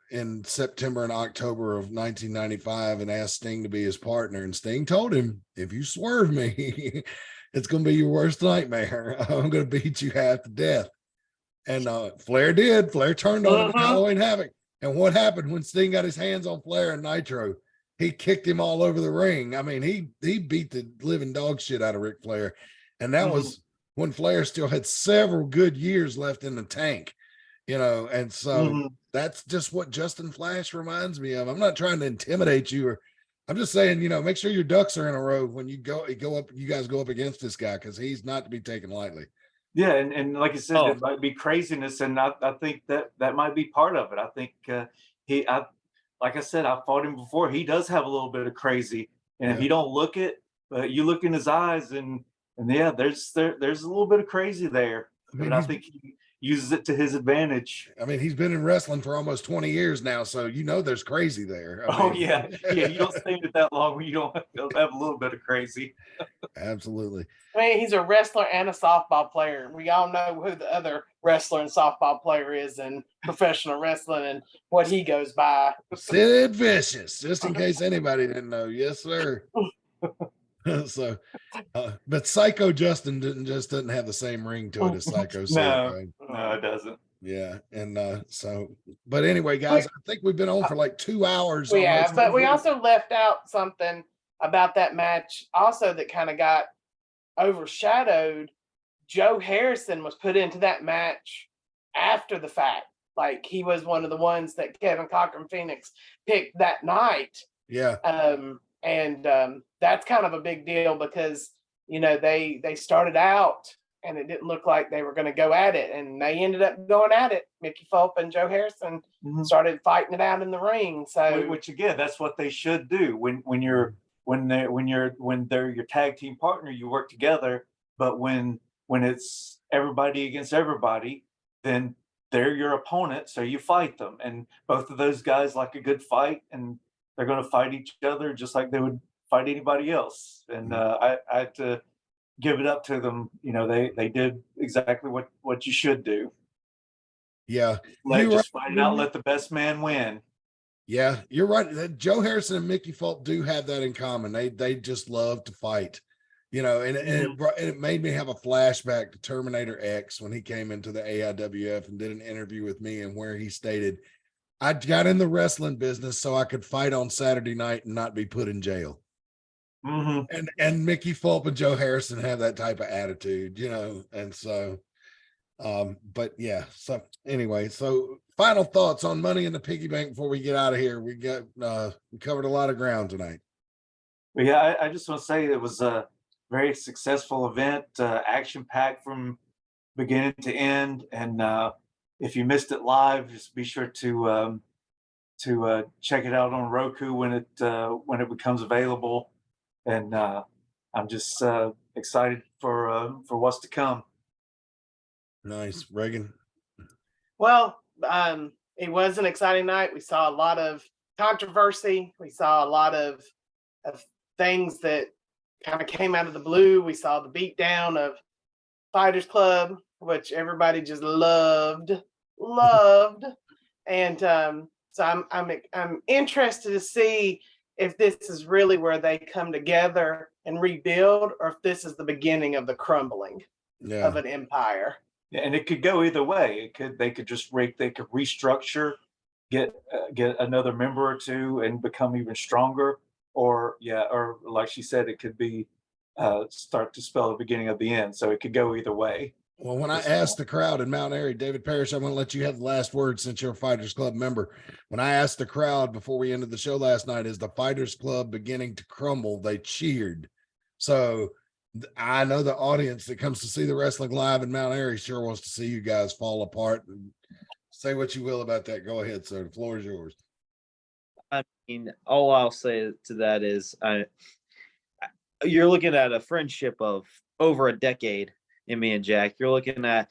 in September and October of 1995 and asked Sting to be his partner. And Sting told him, if you swerve me, it's going to be your worst nightmare. I'm going to beat you half to death. And Flair did. Flair turned on him in Halloween Havoc. And what happened when Sting got his hands on Flair and Nitro? He kicked him all over the ring. I mean, he beat the living dog shit out of Ric Flair. And that was when Flair still had several good years left in the tank, and so that's just what Justin Flash reminds me of. I'm not trying to intimidate you, or I'm just saying, make sure your ducks are in a row when you guys go up against this guy, because he's not to be taken lightly. Yeah, and like you said, it might be craziness, and I think that might be part of it. I think like I said, I fought him before. He does have a little bit of crazy, and if you don't look it, but you look in his eyes, and yeah, there's a little bit of crazy there. I think he uses it to his advantage. I mean, he's been in wrestling for almost 20 years now, so there's crazy there. Yeah, you don't stay in it that long when you don't have a little bit of crazy. Absolutely. I mean, he's a wrestler and a softball player. We all know who the other wrestler and softball player is in professional wrestling and what he goes by. Sid Vicious, just in case anybody didn't know. Yes, sir. So, but Psycho Justin doesn't have the same ring to it as Psycho Sid. No, it doesn't. Yeah, and but anyway, guys, I think we've been on for like 2 hours. We have, but we also left out something about that match also that kind of got overshadowed. Joe Harrison was put into that match after the fact. Like, he was one of the ones that Kevin Cochran Phoenix picked that night. Yeah. And that's kind of a big deal because, they started out and it didn't look like they were going to go at it. And they ended up going at it. Mickey Fulp and Joe Harrison started fighting it out in the ring. So, which again, that's what they should do. When they're your tag team partner, you work together. But when it's everybody against everybody, then they're your opponent. So you fight them. And both of those guys like a good fight, and they're going to fight each other just like they would fight anybody else. And I had to give it up to them. They did exactly what you should do. Yeah. Just fight it out, let the best man win. Yeah, you're right. Joe Harrison and Mickey Fulp do have that in common. They just love to fight, and it made me have a flashback to Terminator X when he came into the AIWF and did an interview with me, and where he stated, I got in the wrestling business so I could fight on Saturday night and not be put in jail. And Mickey Fulp and Joe Harrison have that type of attitude, and so, but yeah. So anyway, so final thoughts on Money in the Piggy Bank before we get out of here. We covered a lot of ground tonight. Well, yeah, I just want to say it was a very successful event, action-packed from beginning to end, and if you missed it live, just be sure to check it out on Roku when it becomes available. And I'm just excited for what's to come. Nice, Reagan. Well, it was an exciting night. We saw a lot of controversy. We saw a lot of things that kind of came out of the blue. We saw the beatdown of Fighters Club, which everybody just loved. And so I'm interested to see if this is really where they come together and rebuild, or if this is the beginning of the crumbling of an empire. Yeah, and it could go either way. They could restructure, get another member or two, and become even stronger. Or like she said, it could be start to spell the beginning of the end. So it could go either way. Well, when I asked the crowd in Mount Airy, David Parrish, I'm going to let you have the last word since you're a Fighters Club member. When I asked the crowd before we ended the show last night, is the Fighters Club beginning to crumble? They cheered. So I know the audience that comes to see the wrestling live in Mount Airy sure wants to see you guys fall apart. Say what you will about that. Go ahead, sir. The floor is yours. I mean, all I'll say to that is, you're looking at a friendship of over a decade in me and Jack. You're looking at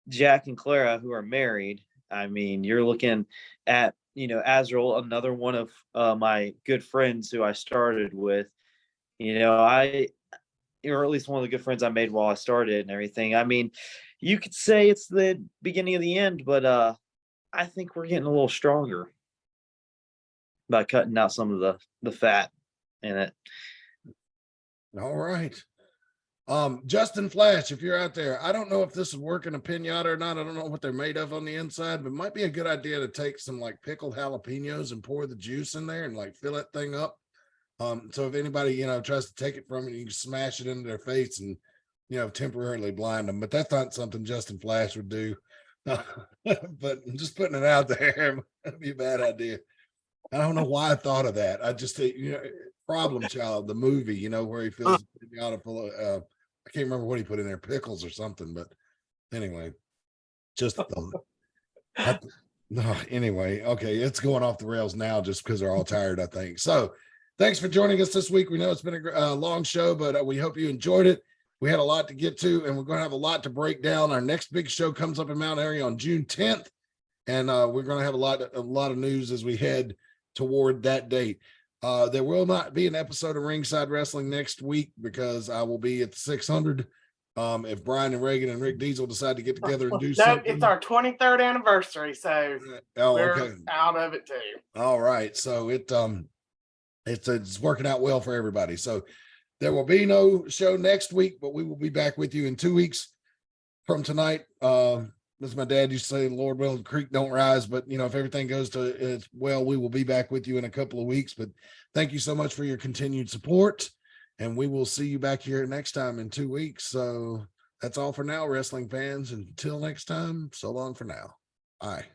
Jack and Clara, who are married. I mean, you're looking at, Azrael, another one of my good friends who I started with. Or at least one of the good friends I made while I started and everything. I mean, you could say it's the beginning of the end, but I think we're getting a little stronger by cutting out some of the fat in it. All right. Justin Flash, if you're out there, I don't know if this would work in a pinata or not. I don't know what they're made of on the inside, but it might be a good idea to take some like pickled jalapenos and pour the juice in there and like fill that thing up. So if anybody, tries to take it from you, you can smash it into their face and, temporarily blind them. But that's not something Justin Flash would do. But I'm just putting it out there. That'd be a bad idea. I don't know why I thought of that. I just, Problem Child, the movie, where he fills the out full of, I can't remember what he put in there, pickles or something. But anyway, just no, anyway, okay, it's going off the rails now just because they're all tired, I think. So thanks for joining us this week. We know it's been a long show, but we hope you enjoyed it. We had a lot to get to, and we're going to have a lot to break down. Our next big show comes up in Mount Airy on June 10th, and we're going to have a lot of news as we head toward that date. There will not be an episode of Ringside Wrestling next week because I will be at the 600. If Brian and Reagan and Rick Diesel decide to get together and do something. It's our 23rd anniversary, so we're out of it too. All right, so it's working out well for everybody. So there will be no show next week, but we will be back with you in 2 weeks from tonight. As my dad used to say, Lord willing, the creek don't rise. But if everything goes to as well, we will be back with you in a couple of weeks. But thank you so much for your continued support, and we will see you back here next time in 2 weeks. So that's all for now, wrestling fans. Until next time, so long for now. Bye.